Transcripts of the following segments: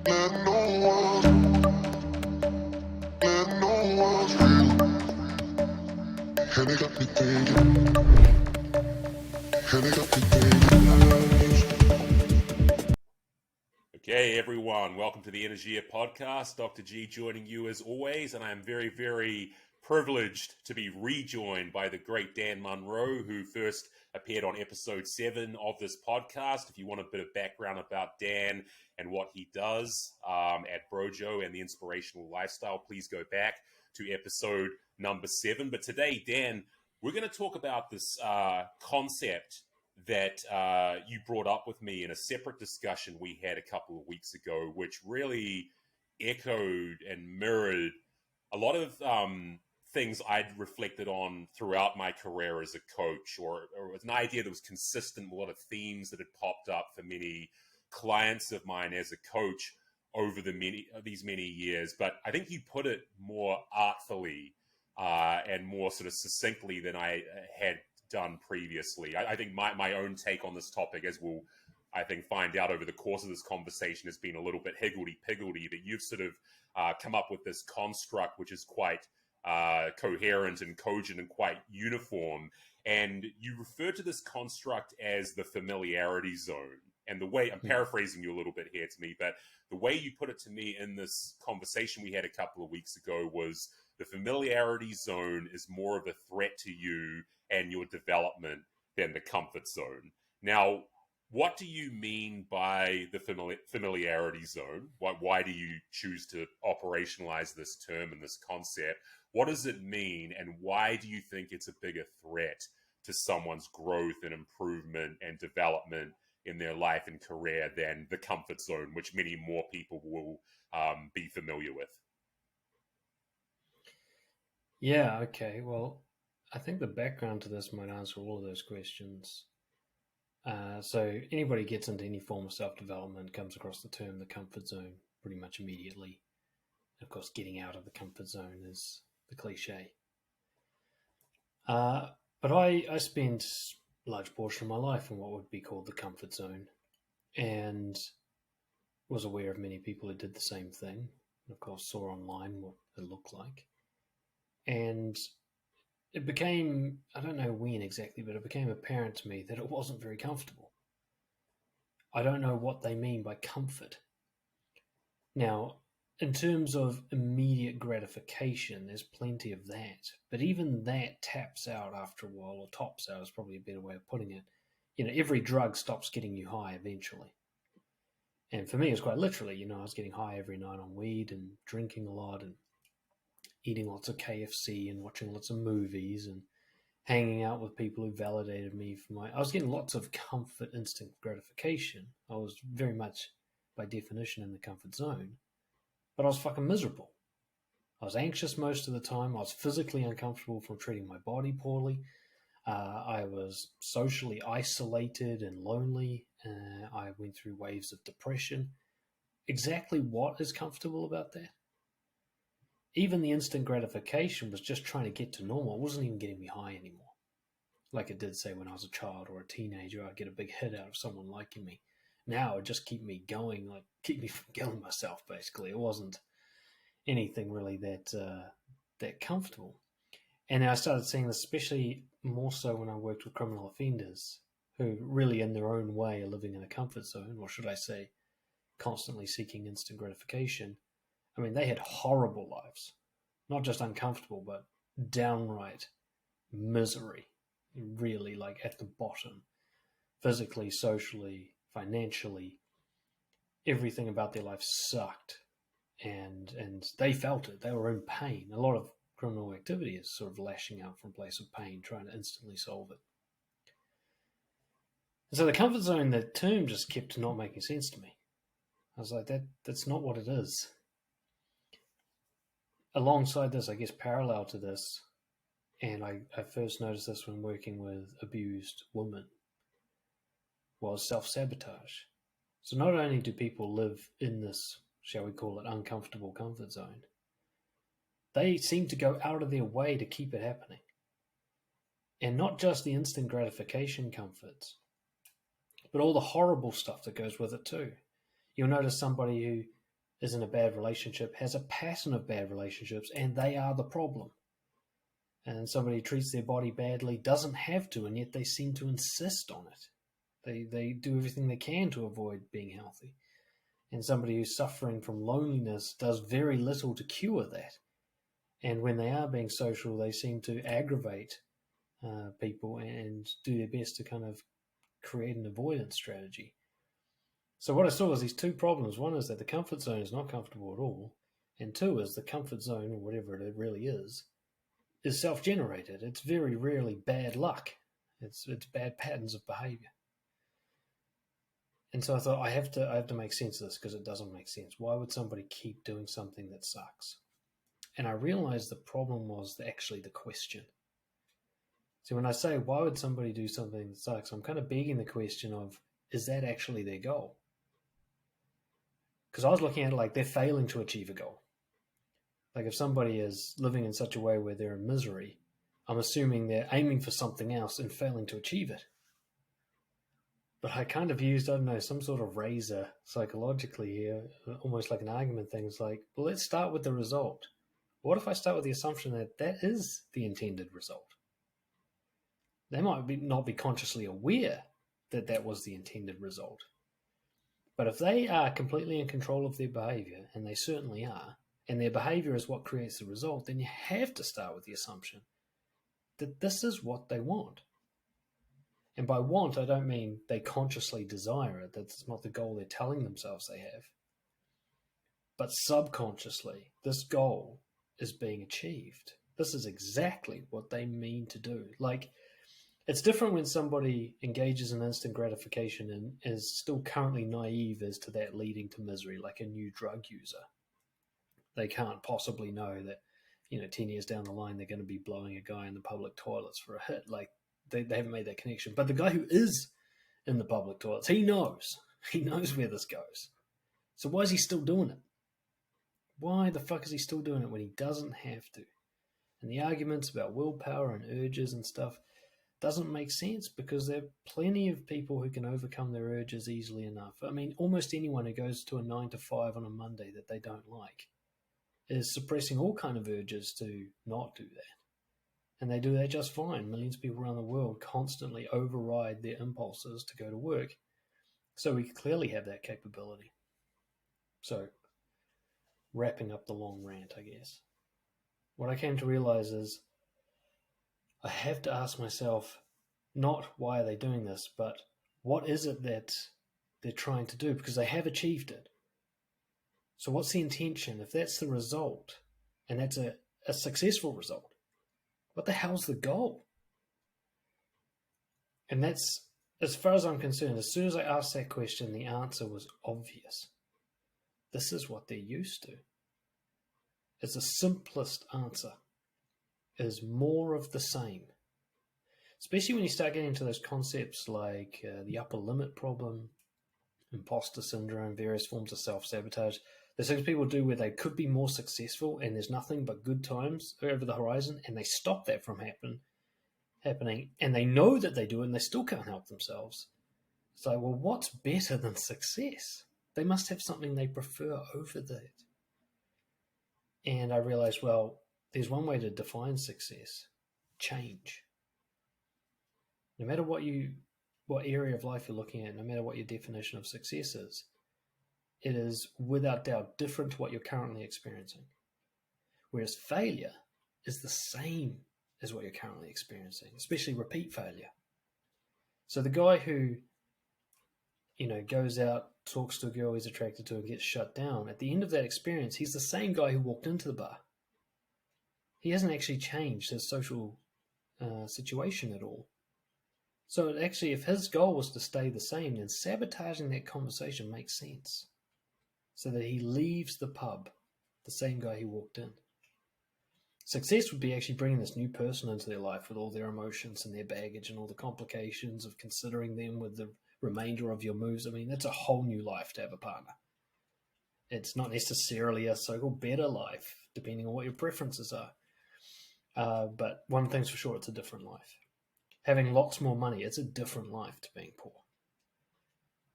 Let no one, let no one's real. And it got me thinking, and it got me thinking. Okay, everyone, welcome to the Energeia podcast. Dr. G joining you as always, and I am very, very privileged to be rejoined by the great Dan Munro, who first appeared on episode 7 of this podcast. If you want a bit of background about Dan and what he does at Brojo and the Inspirational Lifestyle, please go back to episode number 7. But today, Dan, we're going to talk about this concept that you brought up with me in a separate discussion we had a couple of weeks ago, which really echoed and mirrored a lot of things I'd reflected on throughout my career as a coach, or it was an idea that was consistent with a lot of themes that had popped up for many clients of mine as a coach over these many years. But I think you put it more artfully and more sort of succinctly than I had done previously. I think my own take on this topic, as we'll, I think, find out over the course of this conversation, has been a little bit higgledy-piggledy, but you've sort of come up with this construct which is quite coherent and cogent and quite uniform. And you refer to this construct as the familiarity zone. And the way, I'm paraphrasing you a little bit here to me, but the way you put it to me in this conversation we had a couple of weeks ago was the familiarity zone is more of a threat to you and your development than the comfort zone. Now, what do you mean by the familiarity zone? Why do you choose to operationalize this term and this concept? What does it mean, and why do you think it's a bigger threat to someone's growth and improvement and development in their life and career than the comfort zone, which many more people will be familiar with? Yeah, okay. Well, I think the background to this might answer all of those questions. So anybody gets into any form of self-development comes across the term the comfort zone pretty much immediately. Of course, getting out of the comfort zone is the cliche. But I spent a large portion of my life in what would be called the comfort zone, and was aware of many people who did the same thing. And of course, saw online what it looked like. And it became, I don't know when exactly, but it became apparent to me that it wasn't very comfortable. I don't know what they mean by comfort. Now, in terms of immediate gratification, there's plenty of that. But even that taps out after a while, or tops out is probably a better way of putting it. You know, every drug stops getting you high eventually. And for me, it's quite literally, I was getting high every night on weed and drinking a lot and eating lots of KFC and watching lots of movies and hanging out with people who validated me for I was getting lots of comfort, instant gratification. I was very much, by definition, in the comfort zone, but I was fucking miserable. I was anxious most of the time. I was physically uncomfortable from treating my body poorly. I was socially isolated and lonely. I went through waves of depression. Exactly what is comfortable about that? Even the instant gratification was just trying to get to normal. It wasn't even getting me high anymore. Like it did, say, when I was a child or a teenager, I'd get a big hit out of someone liking me. Now it would just keep me going, like keep me from killing myself, basically. It wasn't anything really that comfortable. And I started seeing this especially more so when I worked with criminal offenders who really in their own way are living in a comfort zone, or should I say, constantly seeking instant gratification. I mean, they had horrible lives, not just uncomfortable, but downright misery, really like at the bottom, physically, socially, financially. Everything about their life sucked, and they felt it. They were in pain. A lot of criminal activity is sort of lashing out from a place of pain, trying to instantly solve it. And so the comfort zone, that term just kept not making sense to me. I was like, that's not what it is. Alongside this, I guess parallel to this, and I first noticed this when working with abused women, was self-sabotage. So not only do people live in this, shall we call it, uncomfortable comfort zone, they seem to go out of their way to keep it happening. And not just the instant gratification comforts, but all the horrible stuff that goes with it too. You'll notice somebody who is in a bad relationship has a pattern of bad relationships, and they are the problem. And somebody who treats their body badly doesn't have to, and yet they seem to insist on it. They do everything they can to avoid being healthy. And somebody who's suffering from loneliness does very little to cure that. And when they are being social, they seem to aggravate people and do their best to kind of create an avoidance strategy. So what I saw was these two problems. One is that the comfort zone is not comfortable at all. And two is the comfort zone, or whatever it really is self-generated. It's very rarely bad luck. It's bad patterns of behavior. And so I thought I have to make sense of this, because it doesn't make sense. Why would somebody keep doing something that sucks? And I realized the problem was actually the question. So when I say, why would somebody do something that sucks, I'm kind of begging the question of, is that actually their goal? Because I was looking at it like they're failing to achieve a goal. Like if somebody is living in such a way where they're in misery, I'm assuming they're aiming for something else and failing to achieve it. But I kind of used, I don't know, some sort of razor psychologically here, almost like an argument thing. It's like, well, let's start with the result. What if I start with the assumption that that is the intended result? They might not be consciously aware that that was the intended result. But if they are completely in control of their behavior, and they certainly are, and their behavior is what creates the result, then you have to start with the assumption that this is what they want. And by want, I don't mean they consciously desire it. That's not the goal they're telling themselves they have. But subconsciously, this goal is being achieved. This is exactly what they mean to do. Like, it's different when somebody engages in instant gratification and is still currently naive as to that leading to misery, like a new drug user. They can't possibly know that, 10 years down the line, they're going to be blowing a guy in the public toilets for a hit. Like, they haven't made that connection. But the guy who is in the public toilets, he knows. He knows where this goes. So why is he still doing it? Why the fuck is he still doing it when he doesn't have to? And the arguments about willpower and urges and stuff doesn't make sense, because there are plenty of people who can overcome their urges easily enough. I mean, almost anyone who goes to a 9 to 5 on a Monday that they don't like is suppressing all kind of urges to not do that. And they do that just fine. Millions of people around the world constantly override their impulses to go to work. So we clearly have that capability. So, wrapping up the long rant, I guess. What I came to realize is I have to ask myself, not why are they doing this, but what is it that they're trying to do? Because they have achieved it. So what's the intention? If that's the result, and that's a successful result, what the hell's the goal? And that's, as far as I'm concerned, as soon as I asked that question, the answer was obvious. This is what they're used to. It's the simplest answer. Is more of the same. Especially when you start getting into those concepts like the upper limit problem, imposter syndrome, various forms of self-sabotage. There's things people do where they could be more successful and there's nothing but good times over the horizon, and they stop that from happening, and they know that they do it and they still can't help themselves. It's like, well, what's better than success? They must have something they prefer over that. And I realized, well, there's one way to define success: change. No matter what area of life you're looking at, no matter what your definition of success is, it is without doubt different to what you're currently experiencing. Whereas failure is the same as what you're currently experiencing, especially repeat failure. So the guy who, goes out, talks to a girl he's attracted to and gets shut down, at the end of that experience, he's the same guy who walked into the bar. He hasn't actually changed his social situation at all. So actually, if his goal was to stay the same, then sabotaging that conversation makes sense. So that he leaves the pub the same guy he walked in. Success would be actually bringing this new person into their life with all their emotions and their baggage and all the complications of considering them with the remainder of your moves. I mean, that's a whole new life to have a partner. It's not necessarily a so-called better life, depending on what your preferences are. But one thing's for sure, it's a different life. Having lots more money, it's a different life to being poor.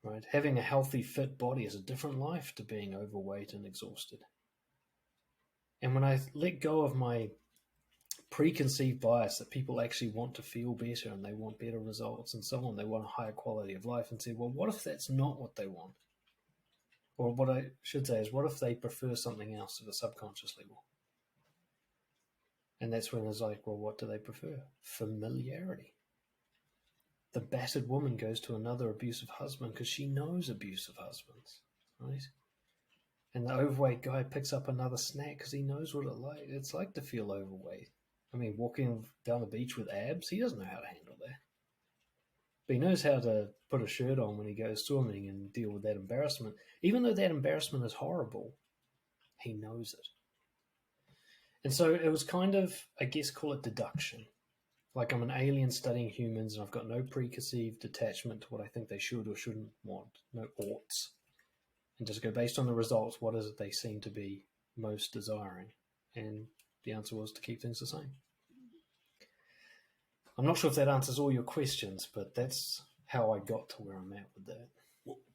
right? Having a healthy, fit body is a different life to being overweight and exhausted. And when I let go of my preconceived bias that people actually want to feel better and they want better results and so on, they want a higher quality of life, and say, well, what if that's not what they want? Or what I should say is, what if they prefer something else at a subconscious level? And that's when it's like, well, what do they prefer? Familiarity. The battered woman goes to another abusive husband because she knows abusive husbands, right? And the overweight guy picks up another snack because he knows what it's like to feel overweight. I mean, walking down the beach with abs, he doesn't know how to handle that. But he knows how to put a shirt on when he goes swimming and deal with that embarrassment. Even though that embarrassment is horrible, he knows it. And so it was kind of, I guess, call it deduction. Like I'm an alien studying humans and I've got no preconceived attachment to what I think they should or shouldn't want, no oughts. And just go based on the results, what is it they seem to be most desiring? And the answer was to keep things the same. I'm not sure if that answers all your questions, but that's how I got to where I'm at with that.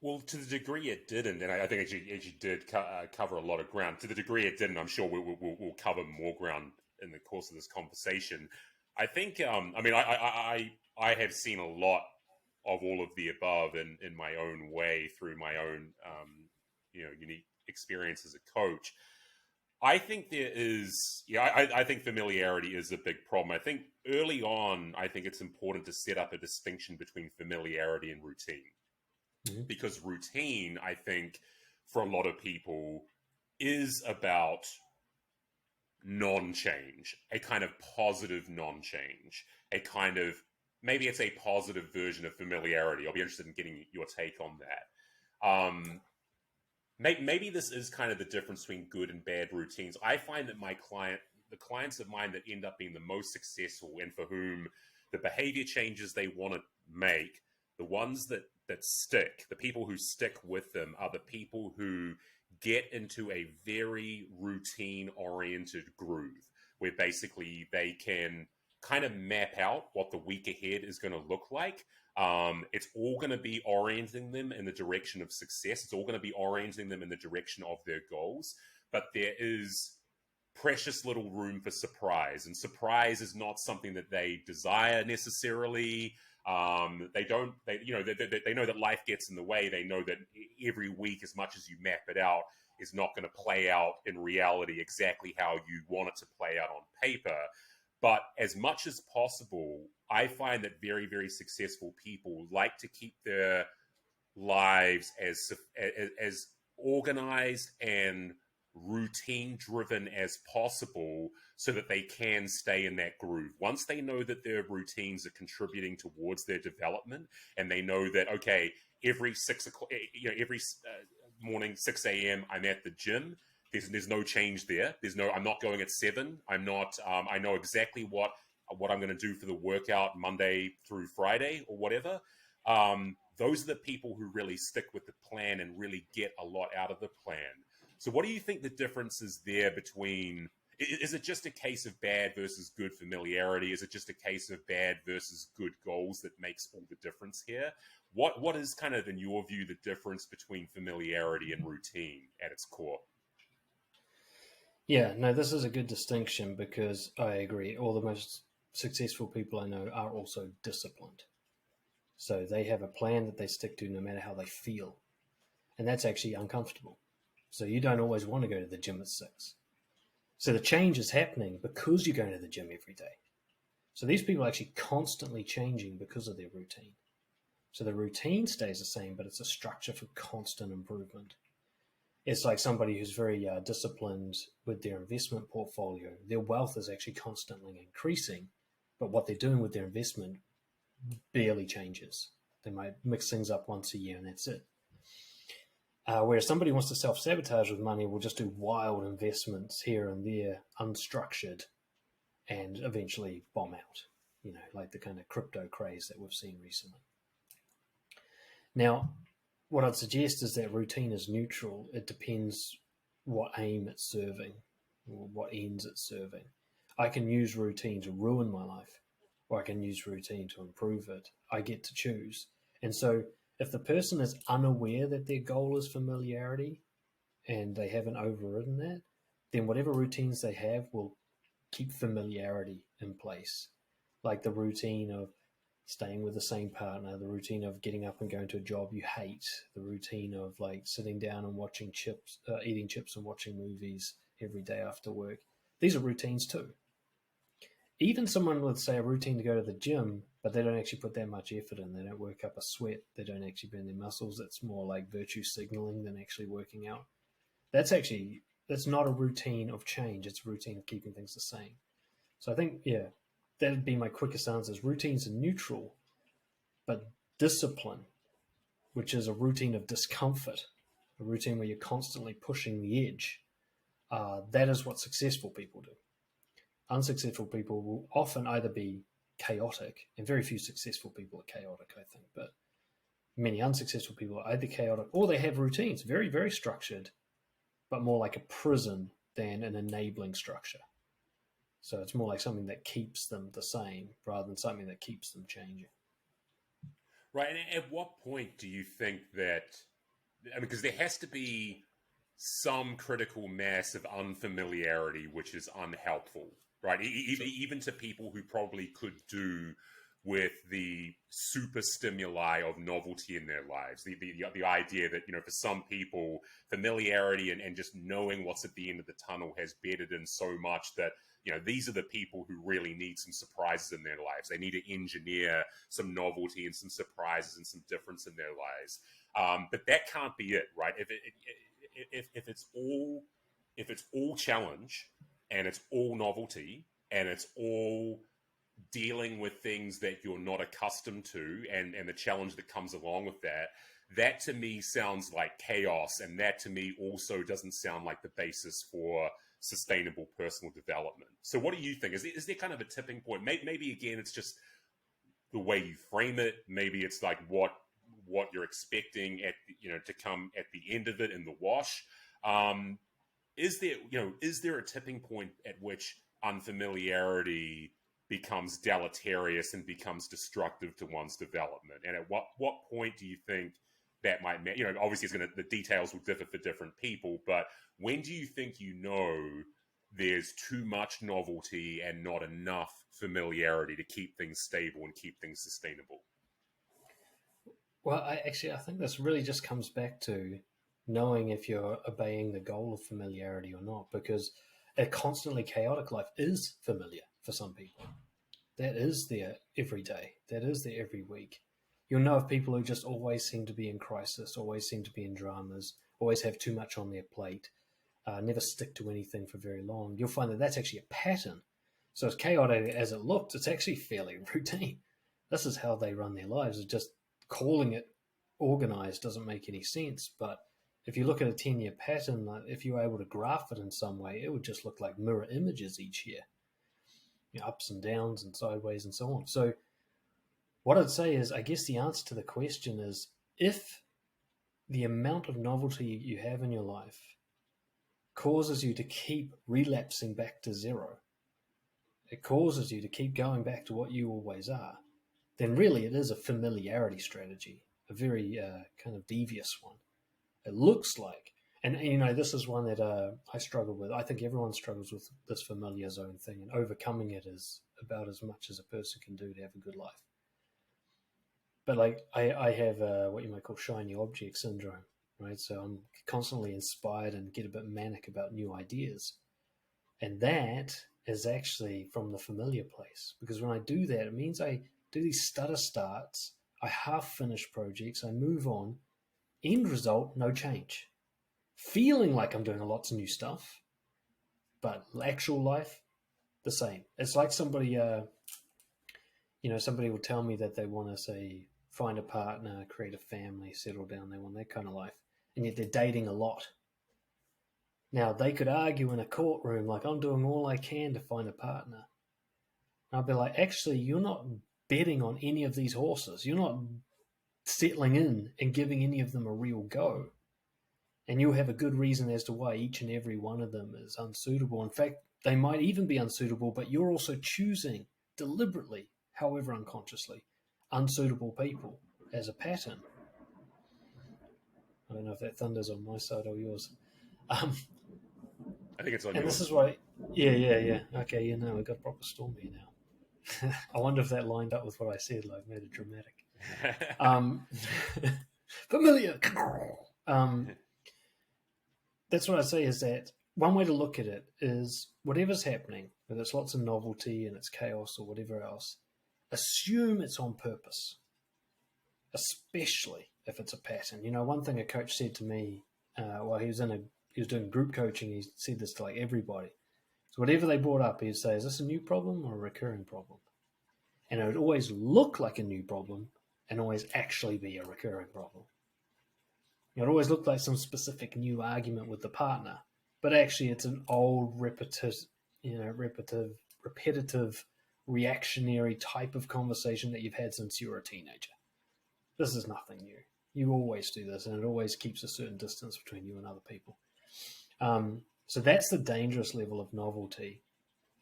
Well, to the degree it didn't, and I think as you did cover a lot of ground, to the degree it didn't, I'm sure we'll cover more ground in the course of this conversation. I think, I have seen a lot of all of the above in my own way through my own, unique experience as a coach. I think there is, I think familiarity is a big problem. I think early on, I think it's important to set up a distinction between familiarity and routine. Mm-hmm. Because routine, I think, for a lot of people is about non-change, a kind of positive non-change, a kind of, maybe it's a positive version of familiarity. I'll be interested in getting your take on that. Maybe this is kind of the difference between good and bad routines. I find that the clients of mine that end up being the most successful and for whom the behavior changes they want to make, the ones that stick, the people who stick with them are the people who get into a very routine-oriented groove where basically they can kind of map out what the week ahead is going to look like. It's all going to be orienting them in the direction of success. It's all going to be orienting them in the direction of their goals. But there is precious little room for surprise. And surprise is not something that they desire necessarily. They know that life gets in the way. They know that every week, as much as you map it out, is not going to play out in reality exactly how you want it to play out on paper. But as much as possible, I find that very, very successful people like to keep their lives as organized and routine-driven as possible so that they can stay in that groove. Once they know that their routines are contributing towards their development, and they know that, okay, every morning, 6 a.m., I'm at the gym. There's no change there. I'm not going at 7. I'm not, I know exactly what I'm going to do for the workout Monday through Friday or whatever. Those are the people who really stick with the plan and really get a lot out of the plan. So what do you think the difference is there between, is it just a case of bad versus good familiarity? Is it just a case of bad versus good goals that makes all the difference here? What is kind of, in your view, the difference between familiarity and routine at its core? Yeah, no, this is a good distinction because I agree. All the most successful people I know are also disciplined. So they have a plan that they stick to no matter how they feel. And that's actually uncomfortable. So you don't always want to go to the gym at 6. So the change is happening because you're going to the gym every day. So these people are actually constantly changing because of their routine. So the routine stays the same, but it's a structure for constant improvement. It's like somebody who's very disciplined with their investment portfolio. Their wealth is actually constantly increasing, but what they're doing with their investment barely changes. They might mix things up once a year and that's it. Whereas somebody wants to self-sabotage with money will just do wild investments here and there, unstructured, and eventually bomb out, like the kind of crypto craze that we've seen recently. Now, what I'd suggest is that routine is neutral. It depends what aim it's serving or what ends it's serving. I can use routine to ruin my life, or I can use routine to improve it. I get to choose. And so If the person is unaware that their goal is familiarity and they haven't overridden that, then whatever routines they have will keep familiarity in place. Like the routine of staying with the same partner, the routine of getting up and going to a job you hate, the routine of like sitting down and watching chips, eating chips and watching movies every day after work. These are routines too. Even someone with, say, a routine to go to the gym, but they don't actually put that much effort in. They don't work up a sweat. They don't actually burn their muscles. It's more like virtue signaling than actually working out. That's not a routine of change. It's a routine of keeping things the same. So I think, yeah, that'd be my quickest answers. Routines are neutral, but discipline, which is a routine of discomfort, a routine where you're constantly pushing the edge, that is what successful people do. Unsuccessful people will often either be chaotic, and very few successful people are chaotic, I think, but many unsuccessful people are either chaotic or they have routines, very, very structured, but more like a prison than an enabling structure. So it's more like something that keeps them the same rather than something that keeps them changing. Right. And at what point do you think that, because there has to be some critical mass of unfamiliarity, which is unhelpful, right? Even to people who probably could do with the super stimuli of novelty in their lives. The idea that, for some people, familiarity and just knowing what's at the end of the tunnel has bedded in so much that, these are the people who really need some surprises in their lives. They need to engineer some novelty and some surprises and some difference in their lives. But that can't be it, right? If it's all challenge and it's all novelty and it's all dealing with things that you're not accustomed to and the challenge that comes along with that to me sounds like chaos, and that to me also doesn't sound like the basis for sustainable personal development. So what do you think? Is there kind of a tipping point? Maybe again, it's just the way you frame it. Maybe it's like what you're expecting to come at the end of it in the wash. Is there a tipping point at which unfamiliarity becomes deleterious and becomes destructive to one's development? And at what point do you think that might matter? Obviously the details will differ for different people, but when do you think there's too much novelty and not enough familiarity to keep things stable and keep things sustainable? Well, I think this really just comes back to knowing if you're obeying the goal of familiarity or not, because a constantly chaotic life is familiar for some people. That is there every day. That is there every week. You'll know of people who just always seem to be in crisis, always seem to be in dramas, always have too much on their plate, never stick to anything for very long. You'll find that that's actually a pattern. So as chaotic as it looks, it's actually fairly routine. This is how they run their lives. It's just calling it organized doesn't make any sense. But if you look at a 10-year pattern, like if you were able to graph it in some way, it would just look like mirror images each year. Ups and downs and sideways and so on. So what I'd say is, I guess the answer to the question is, if the amount of novelty you have in your life causes you to keep relapsing back to zero, it causes you to keep going back to what you always are, then really it is a familiarity strategy, a very kind of devious one. It looks like, and this is one that I struggle with. I think everyone struggles with this familiar zone thing, and overcoming it is about as much as a person can do to have a good life. But like I have what you might call shiny object syndrome, right? So I'm constantly inspired and get a bit manic about new ideas. And that is actually from the familiar place, because when I do that, it means I do these stutter starts, I half finish projects, I move on, end result, no change. Feeling like I'm doing lots of new stuff, but actual life, the same. It's like somebody, somebody will tell me that they want to, say, find a partner, create a family, settle down, they want that kind of life, and yet they're dating a lot. Now, they could argue in a courtroom, like, I'm doing all I can to find a partner. And I'll be like, actually, you're not betting on any of these horses. You're not settling in and giving any of them a real go. And you'll have a good reason as to why each and every one of them is unsuitable. In fact, they might even be unsuitable, but you're also choosing deliberately, however unconsciously, unsuitable people as a pattern. I don't know if that thunder's on my side or yours. Um, I think it's on and this yours. is why, yeah. Okay, we've got a proper storm here now. I wonder if that lined up with what I said, like made it dramatic. Familiar. That's what I say is that one way to look at it is whatever's happening, whether it's lots of novelty and it's chaos or whatever else, assume it's on purpose, especially if it's a pattern. One thing a coach said to me while he was doing group coaching, he said this to like everybody. So whatever they brought up, he'd say, is this a new problem or a recurring problem? And it would always look like a new problem and always actually be a recurring problem. It always looked like some specific new argument with the partner, but actually it's an old repetitive, reactionary type of conversation that you've had since you were a teenager. This is nothing new. You always do this, and it always keeps a certain distance between you and other people. So that's the dangerous level of novelty,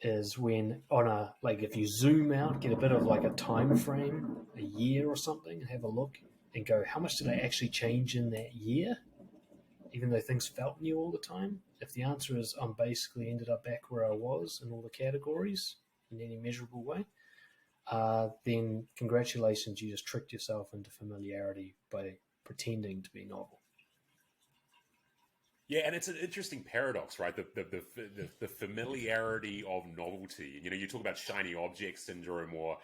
is when if you zoom out, get a bit of like a time frame, a year or something, and have a look and go, how much did I actually change in that year? Even though things felt new all the time. If the answer is I'm basically ended up back where I was in all the categories in any measurable way, then congratulations, you just tricked yourself into familiarity by pretending to be novel. Yeah, and it's an interesting paradox, right? The familiarity of novelty. You talk about shiny object syndrome, or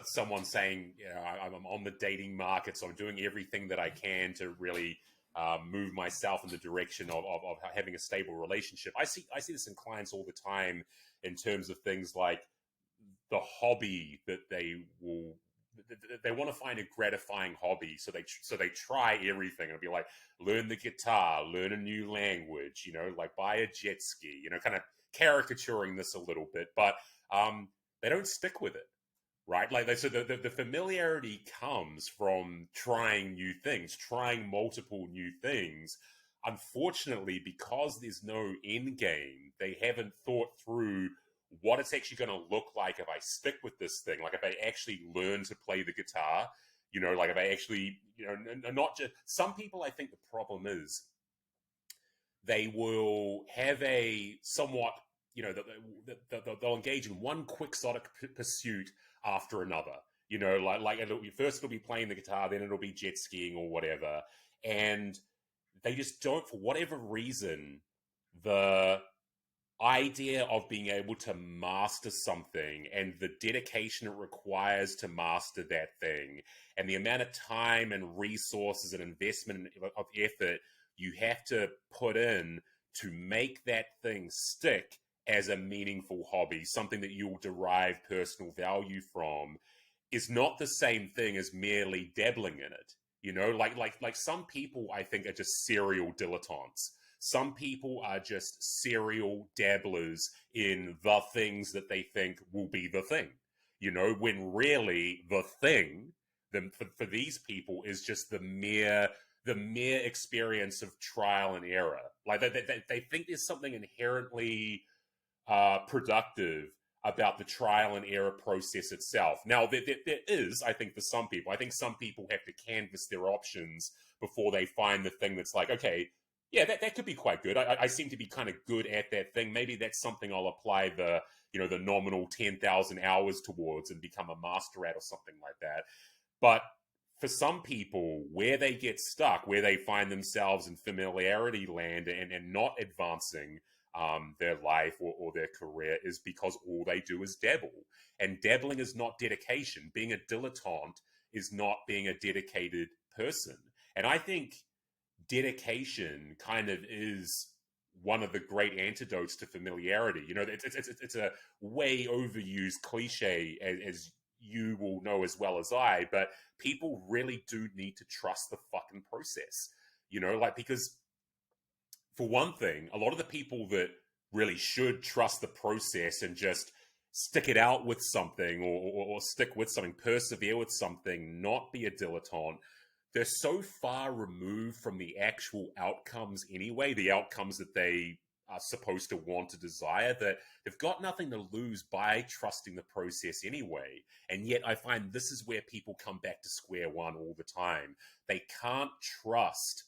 someone saying, I'm on the dating market, so I'm doing everything that I can to really move myself in the direction of having a stable relationship. I see this in clients all the time in terms of things like the hobby that they want to find a gratifying hobby, so they try everything. It'll be like learn the guitar, learn a new language, like buy a jet ski, kind of caricaturing this a little bit, but they don't stick with it, right? So the familiarity comes from trying new things, trying multiple new things. Unfortunately, because there's no end game, they haven't thought through what it's actually going to look like if I stick with this thing. Like if I actually learn to play the guitar, like if I actually, not just, some people, I think the problem is they will have a somewhat, they'll engage in one quixotic pursuit after another, like first it'll be playing the guitar, then it'll be jet skiing or whatever. And they just don't, for whatever reason, the idea of being able to master something and the dedication it requires to master that thing and the amount of time and resources and investment of effort you have to put in to make that thing stick as a meaningful hobby, something that you'll derive personal value from, is not the same thing as merely dabbling in it. Like some people, I think, are just serial dilettantes. Some people are just serial dabblers in the things that they think will be the thing, when really the thing for these people is just the mere experience of trial and error. Like they think there's something inherently productive about the trial and error process itself. Now, there is, I think, for some people. I think some people have to canvas their options before they find the thing that's like, okay, yeah, that could be quite good. I seem to be kind of good at that thing. Maybe that's something I'll apply the nominal 10,000 hours towards and become a master at, or something like that. But for some people, where they get stuck, where they find themselves in familiarity land and not advancing their life or their career, is because all they do is dabble. And dabbling is not dedication. Being a dilettante is not being a dedicated person. And I think dedication kind of is one of the great antidotes to familiarity. It's a way overused cliche, as you will know as well as I, but people really do need to trust the fucking process, because for one thing, a lot of the people that really should trust the process and just stick it out with something or stick with something, persevere with something, not be a dilettante, they're so far removed from the actual outcomes anyway, the outcomes that they are supposed to want to desire, that they've got nothing to lose by trusting the process anyway. And yet I find this is where people come back to square one all the time. They can't trust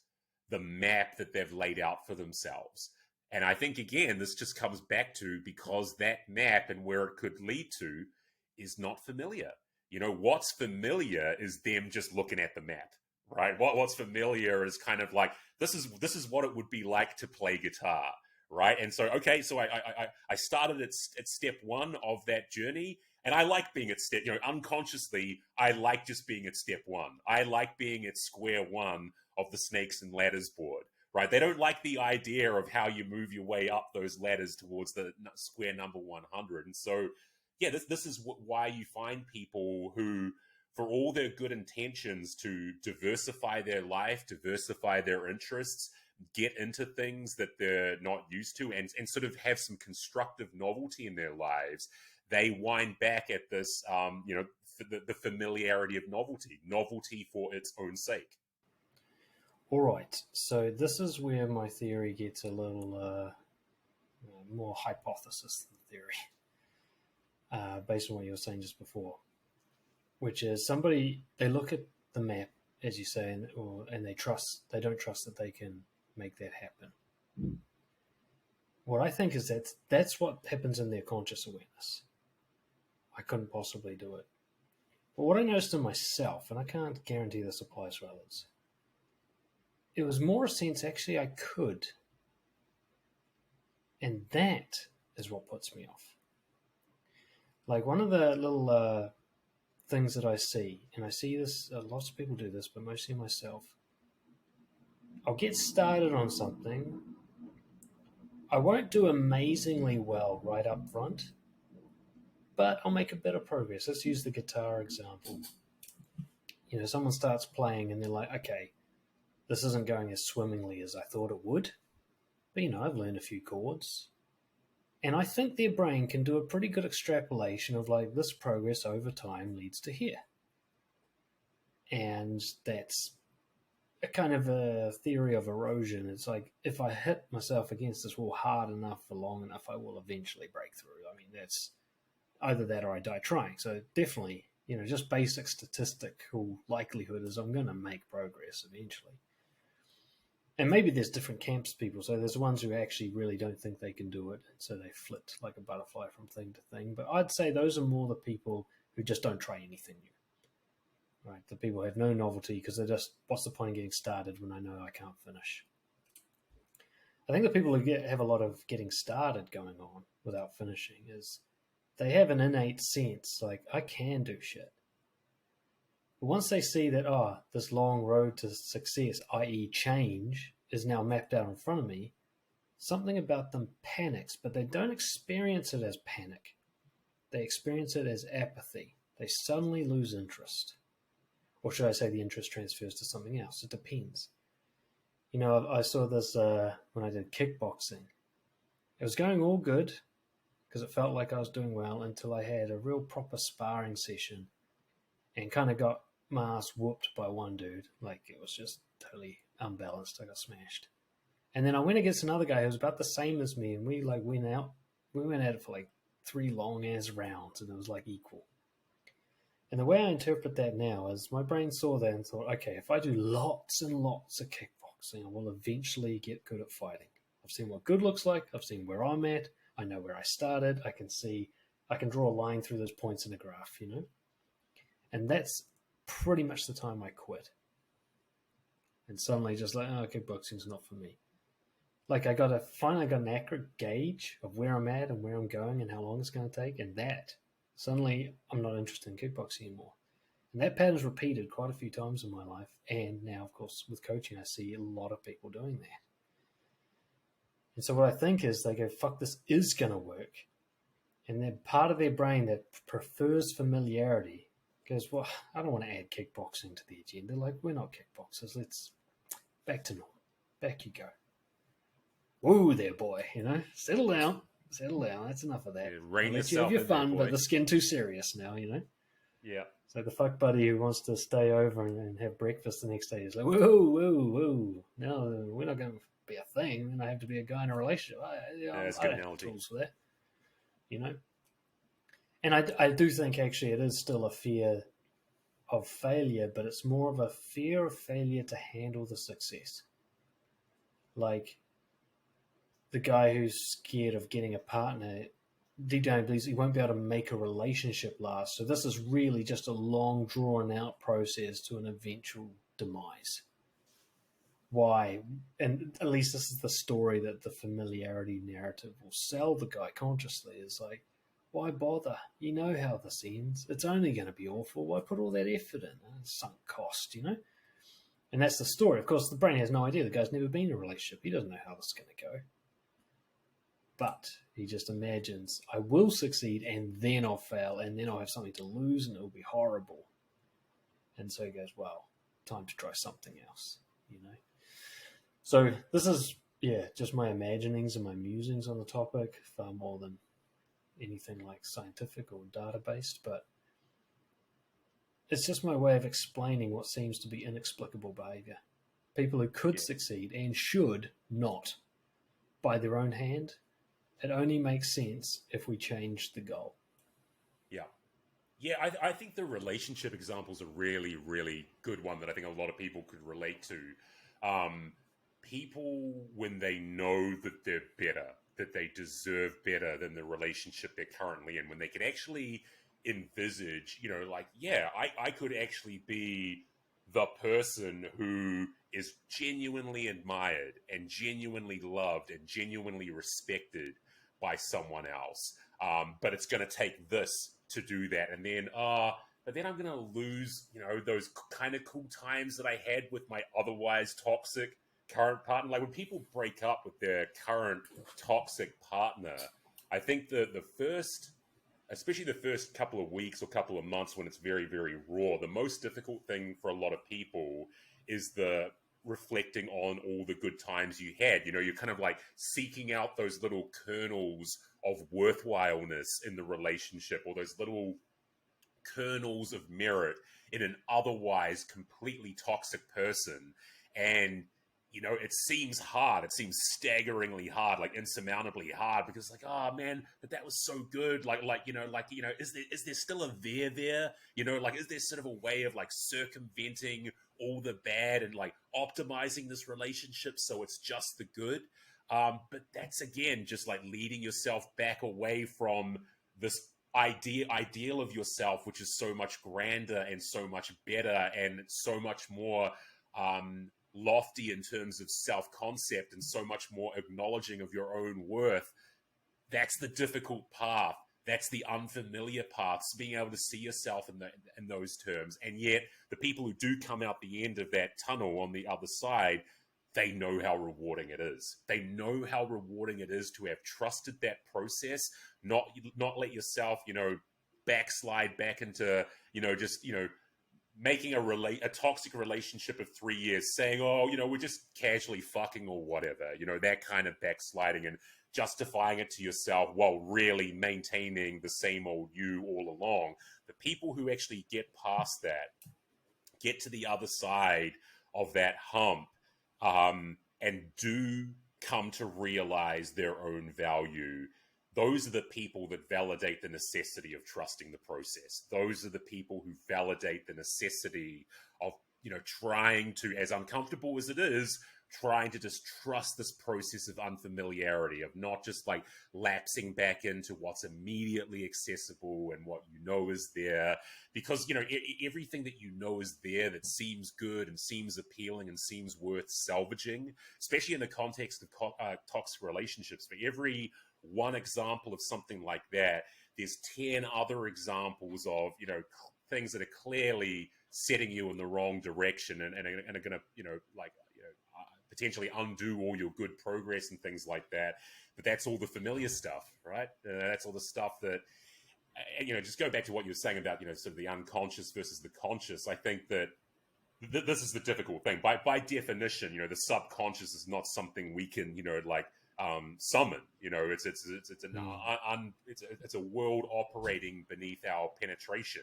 the map that they've laid out for themselves. And I think, again, this just comes back to because that map and where it could lead to is not familiar. You know, what's familiar is them just looking at the map, right? What's familiar is kind of like, this is what it would be like to play guitar, right? And so, okay, so I started at step one of that journey, and I like being at step, unconsciously, I like just being at step one. I like being at square one of the snakes and ladders board, right? They don't like the idea of how you move your way up those ladders towards the square number 100. And so, yeah, this is why you find people who, for all their good intentions to diversify their life, diversify their interests, get into things that they're not used to, and sort of have some constructive novelty in their lives, they wind back at this, the familiarity of novelty for its own sake. All right, so this is where my theory gets a little more hypothesis than theory, based on what you were saying just before, which is they look at the map, as you say, and they don't trust that they can make that happen. What I think is that's what happens in their conscious awareness. I couldn't possibly do it. But what I noticed in myself, and I can't guarantee this applies to others, it was more a sense, actually, I could. And that is what puts me off. Like one of the little things that I see, and I see this, lots of people do this, but mostly myself. I'll get started on something. I won't do amazingly well right up front, but I'll make a bit of progress. Let's use the guitar example. Someone starts playing and they're like, okay, this isn't going as swimmingly as I thought it would, but I've learned a few chords. And I think their brain can do a pretty good extrapolation of like this progress over time leads to here. And that's a kind of a theory of erosion. It's like, if I hit myself against this wall hard enough for long enough, I will eventually break through. I mean, that's either that or I die trying. So definitely, just basic statistical likelihood is I'm going to make progress eventually. And maybe there's different camps of people. So there's ones who actually really don't think they can do it. So they flit like a butterfly from thing to thing. But I'd say those are more the people who just don't try anything new. Right? The people who have no novelty because they're just, what's the point of getting started when I know I can't finish? I think the people who have a lot of getting started going on without finishing is they have an innate sense like, I can do shit. But once they see that, this long road to success, i.e. change, is now mapped out in front of me, something about them panics, but they don't experience it as panic. They experience it as apathy. They suddenly lose interest. Or should I say the interest transfers to something else? It depends. I saw this when I did kickboxing. It was going all good because it felt like I was doing well until I had a real proper sparring session and kind of got my ass whooped by one dude. Like, it was just totally unbalanced. I got smashed. And then I went against another guy who was about the same as me, and we went at it for like 3 long ass rounds, and it was like equal. And the way I interpret that now is my brain saw that and thought, okay, if I do lots and lots of kickboxing, I will eventually get good at fighting. I've seen what good looks like. I've seen where I'm at. I know where I started. I can draw a line through those points in a graph, And that's pretty much the time I quit. And suddenly just like, kickboxing's not for me. Like finally got an accurate gauge of where I'm at and where I'm going and how long it's going to take. And that suddenly I'm not interested in kickboxing anymore. And that pattern's repeated quite a few times in my life. And now, of course, with coaching, I see a lot of people doing that. And so what I think is they go, fuck, this is going to work. And then part of their brain that prefers familiarity goes, well, I don't want to add kickboxing to the agenda. Like, we're not kickboxers. Let's back to normal. Back you go. Whoa there, boy. Settle down. That's enough of that. Yeah, rein let you have your fun, but the skin too serious now, Yeah. So the fuck buddy who wants to stay over and have breakfast the next day is like, whoa. No, we're not going to be a thing, then I have to be a guy in a relationship. That's a I good don't have analogy. tools for that, you know. And I do think actually it is still a fear of failure, but it's more of a fear of failure to handle the success. Like the guy who's scared of getting a partner, deep down believes he won't be able to make a relationship last. So this is really just a long, drawn out process to an eventual demise. Why? And at least this is the story that the familiarity narrative will sell the guy consciously. Is like, why bother? You know how this ends. It's only going to be awful. Why put all that effort in? Sunk cost, you know? And that's the story. Of course, the brain has no idea. The guy's never been in a relationship. He doesn't know how this is going to go. But he just imagines, I will succeed and then I'll fail and then I'll have something to lose and it'll be horrible. And so he goes, well, time to try something else, you know? So this is, just my imaginings and my musings on the topic, far more than anything like scientific or data-based, but it's just my way of explaining what seems to be inexplicable behavior. People who could succeed and should not by their own hand. It only makes sense if we change the goal. Yeah. Yeah, I think the relationship example is a really, really good one that I think a lot of people could relate to. People, when they know that they're better, that they deserve better than the relationship they're currently in, when they can actually envisage, I could actually be the person who is genuinely admired and genuinely loved and genuinely respected by someone else. But it's going to take this to do that. And then, but then I'm going to lose, those kind of cool times that I had with my otherwise toxic current partner. Like when people break up with their current toxic partner, I think especially the first couple of weeks or couple of months when it's very, very raw, the most difficult thing for a lot of people is the reflecting on all the good times you had. You're kind of like seeking out those little kernels of worthwhileness in the relationship, or those little kernels of merit in an otherwise completely toxic person. And it seems hard. It seems staggeringly hard, like insurmountably hard, because like, oh man, but that was so good. Is there still a there? Is there sort of a way of like circumventing all the bad and like optimizing this relationship so it's just the good? But that's again just like leading yourself back away from this ideal of yourself, which is so much grander and so much better and so much more lofty in terms of self-concept and so much more acknowledging of your own worth. That's the difficult path. That's the unfamiliar paths, being able to see yourself in those terms. And yet the people who do come out the end of that tunnel on the other side, they know how rewarding it is. They know how rewarding it is to have trusted that process, not let yourself, backslide back into, making a toxic relationship of 3 years, saying, oh, we're just casually fucking or whatever, that kind of backsliding and justifying it to yourself while really maintaining the same old you all along. The people who actually get past that, get to the other side of that hump, and do come to realize their own value, those are the people that validate the necessity of trusting the process. Those are the people who validate the necessity of, trying to, as uncomfortable as it is, trying to just trust this process of unfamiliarity, of not just like lapsing back into what's immediately accessible and what is there. Because, everything that is there that seems good and seems appealing and seems worth salvaging, especially in the context of toxic relationships. For every one example of something like that, there's 10 other examples of, things that are clearly setting you in the wrong direction and are going to, potentially undo all your good progress and things like that. But that's all the familiar stuff, right? That's all the stuff that, just go back to what you were saying about, sort of the unconscious versus the conscious. I think that this is the difficult thing. By definition, the subconscious is not something we can, summon. It's a world operating beneath our penetration,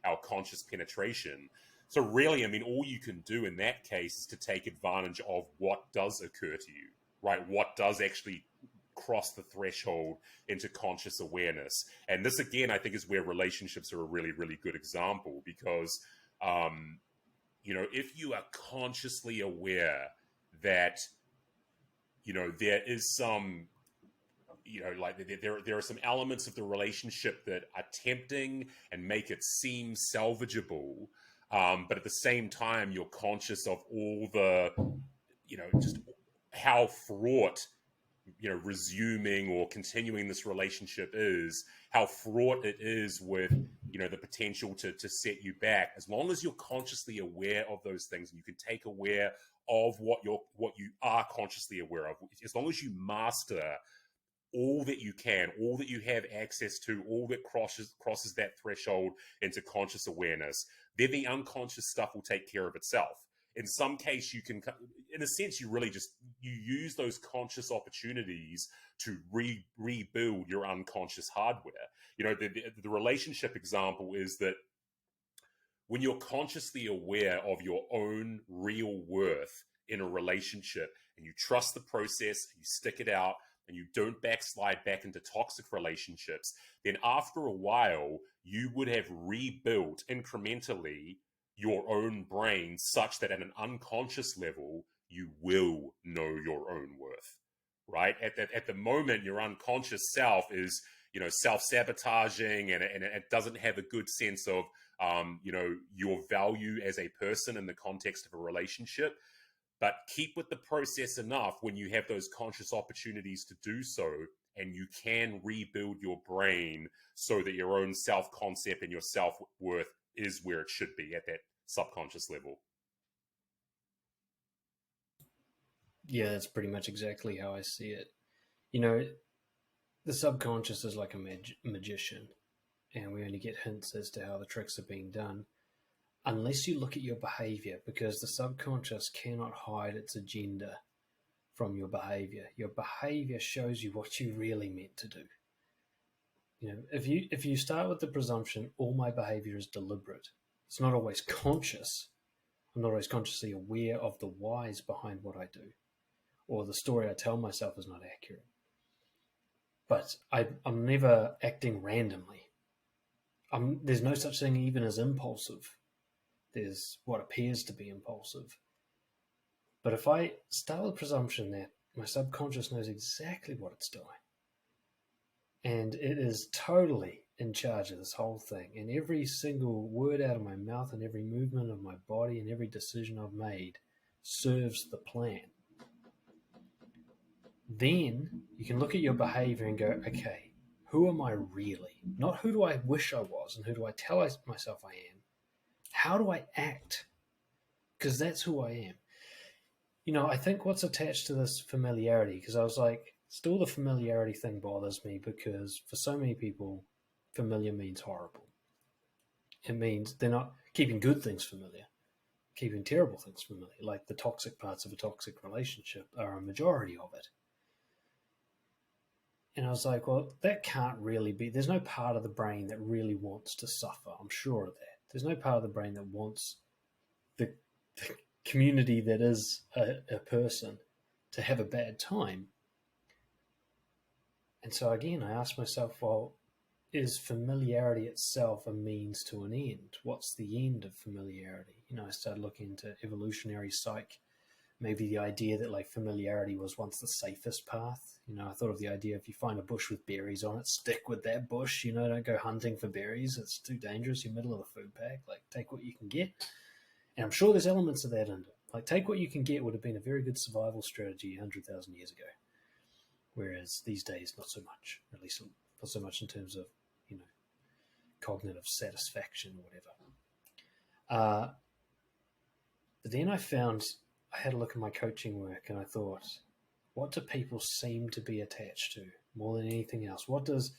our conscious penetration. So really, all you can do in that case is to take advantage of what does occur to you, right? What does actually cross the threshold into conscious awareness? And this, again, I think is where relationships are a really, really good example, because, if you are consciously aware that, there is some, like there are some elements of the relationship that are tempting and make it seem salvageable, but at the same time, you're conscious of all the, just how fraught, resuming or continuing this relationship is, how fraught it is with, the potential to set you back. As long as you're consciously aware of those things, and you can take aware of what you are consciously aware of, as long as you master all that you can, all that you have access to, all that crosses that threshold into conscious awareness, then the unconscious stuff will take care of itself. In some case, you can, in a sense, you really just, you use those conscious opportunities to rebuild your unconscious hardware. The relationship example is that when you're consciously aware of your own real worth in a relationship, and you trust the process, and you stick it out, and you don't backslide back into toxic relationships, then after a while, you would have rebuilt incrementally your own brain such that at an unconscious level, you will know your own worth, right? At the moment, your unconscious self is, self-sabotaging, and it doesn't have a good sense of, your value as a person in the context of a relationship. But keep with the process enough when you have those conscious opportunities to do so, and you can rebuild your brain so that your own self-concept and your self-worth is where it should be, at that subconscious level. Yeah, that's pretty much exactly how I see it. The subconscious is like a magician, and we only get hints as to how the tricks are being done unless you look at your behavior, because the subconscious cannot hide its agenda from your behavior. Your behavior shows you what you really meant to do. If you start with the presumption, all my behavior is deliberate, it's not always conscious. I'm not always consciously aware of the whys behind what I do, or the story I tell myself is not accurate. But I'm never acting randomly. There's no such thing even as impulsive. There's what appears to be impulsive. But if I start with the presumption that my subconscious knows exactly what it's doing, and it is totally in charge of this whole thing, and every single word out of my mouth and every movement of my body and every decision I've made serves the plan, then you can look at your behavior and go, okay, who am I really? Not who do I wish I was and who do I tell myself I am. How do I act? Because that's who I am. I think what's attached to this familiarity, because I was like, still the familiarity thing bothers me, because for so many people, familiar means horrible. It means they're not keeping good things familiar, keeping terrible things familiar, like the toxic parts of a toxic relationship are a majority of it. And I was like, well, that can't really be. There's no part of the brain that really wants to suffer. I'm sure of that. There's no part of the brain that wants the community that is a person to have a bad time. And so again, I asked myself, well, is familiarity itself a means to an end? What's the end of familiarity? I started looking into evolutionary psych. Maybe the idea that like familiarity was once the safest path. I thought of the idea, if you find a bush with berries on it, stick with that bush, don't go hunting for berries. It's too dangerous. You're middle of the food pack. Like, take what you can get. And I'm sure there's elements of that in it. Like, take what you can get would have been a very good survival strategy 100,000 years ago. Whereas these days, not so much, at least not so much in terms of, cognitive satisfaction or whatever. But then I had a look at my coaching work and I thought, what do people seem to be attached to more than anything else? What does,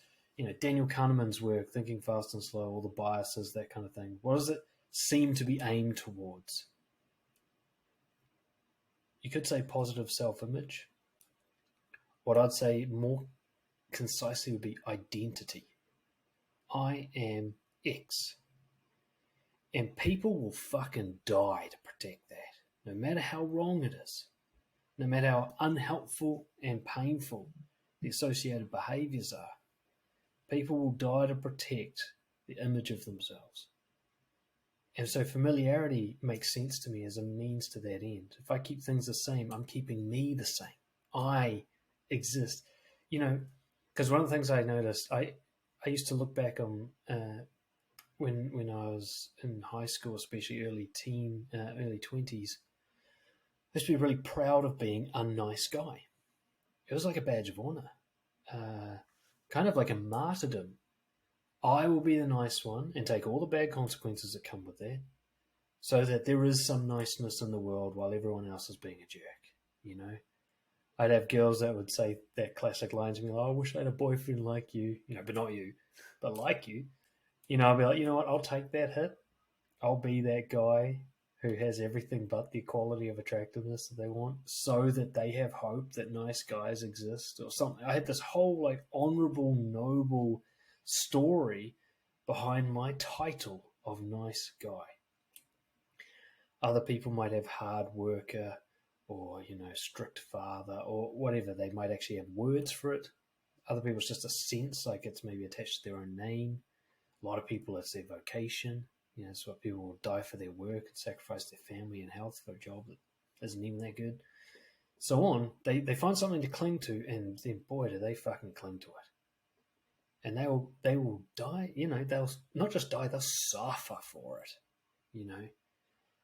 Daniel Kahneman's work, Thinking Fast and Slow, all the biases, that kind of thing, what does it seem to be aimed towards? You could say positive self-image. What I'd say more concisely would be identity. I am X. And people will fucking die to protect that, no matter how wrong it is. no matter how unhelpful and painful the associated behaviors are. People will die to protect the image of themselves. And so familiarity makes sense to me as a means to that end. If I keep things the same, I'm keeping me the same. I exist. Because one of the things I noticed, I used to look back on when I was in high school, especially early 20s, I used to be really proud of being a nice guy. It was like a badge of honor, kind of like a martyrdom. I will be the nice one and take all the bad consequences that come with that, so that there is some niceness in the world while everyone else is being a jerk. I'd have girls that would say that classic line to me, like, "I wish I had a boyfriend like you," but not you, but like you. I'll be like, you know what? I'll take that hit. I'll be that guy who has everything but the quality of attractiveness that they want, so that they have hope that nice guys exist or something. I had this whole like honorable, noble story behind my title of nice guy. Other people might have hard worker or, strict father or whatever. They might actually have words for it. Other people, it's just a sense, like it's maybe attached to their own name. A lot of people, it's their vocation. It's what people will die for their work and sacrifice their family and health for a job that isn't even that good. So on, they find something to cling to, and then boy, do they fucking cling to it. And they will die, they'll not just die, they'll suffer for it,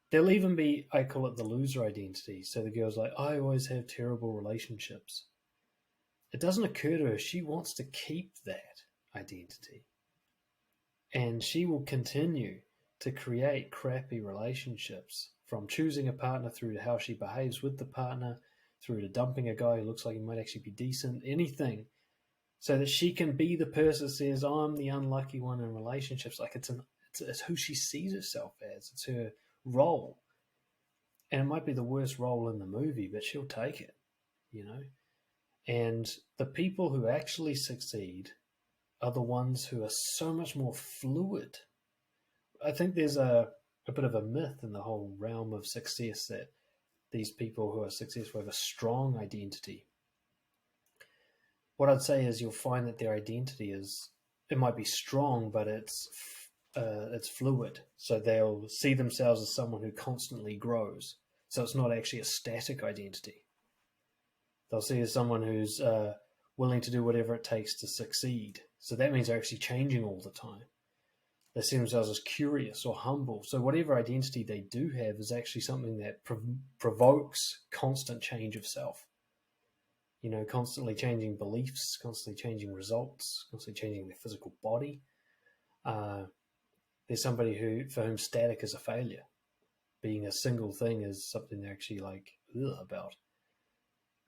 There'll even be, I call it the loser identity. So the girl's like, I always have terrible relationships. It doesn't occur to her, she wants to keep that identity. And she will continue to create crappy relationships, from choosing a partner through to how she behaves with the partner, through to dumping a guy who looks like he might actually be decent, anything, so that she can be the person that says, I'm the unlucky one in relationships. Like it's who she sees herself as. It's her role. And it might be the worst role in the movie, but she'll take it, And the people who actually succeed are the ones who are so much more fluid. I think there's a bit of a myth in the whole realm of success that these people who are successful have a strong identity. What I'd say is you'll find that their identity it might be strong, but it's fluid. So they'll see themselves as someone who constantly grows. So it's not actually a static identity. They'll see as someone who's willing to do whatever it takes to succeed. So that means they're actually changing all the time. They see themselves as curious or humble. So whatever identity they do have is actually something that provokes constant change of self. Constantly changing beliefs, constantly changing results, constantly changing their physical body. There's somebody for whom static is a failure. Being a single thing is something they're actually like about.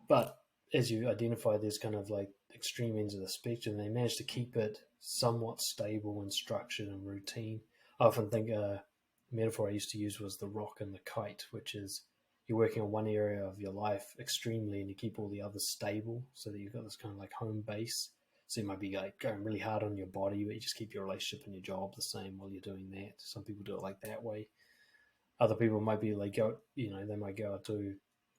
But as you identify, there's kind of like extreme ends of the spectrum. They manage to keep it somewhat stable and structured and routine. I often think a metaphor I used to use was the rock and the kite, which is you're working on one area of your life extremely and you keep all the others stable so that you've got this kind of like home base. So you might be like going really hard on your body, but you just keep your relationship and your job the same while you're doing that. Some people do it like that way. Other people might be like, they might go out to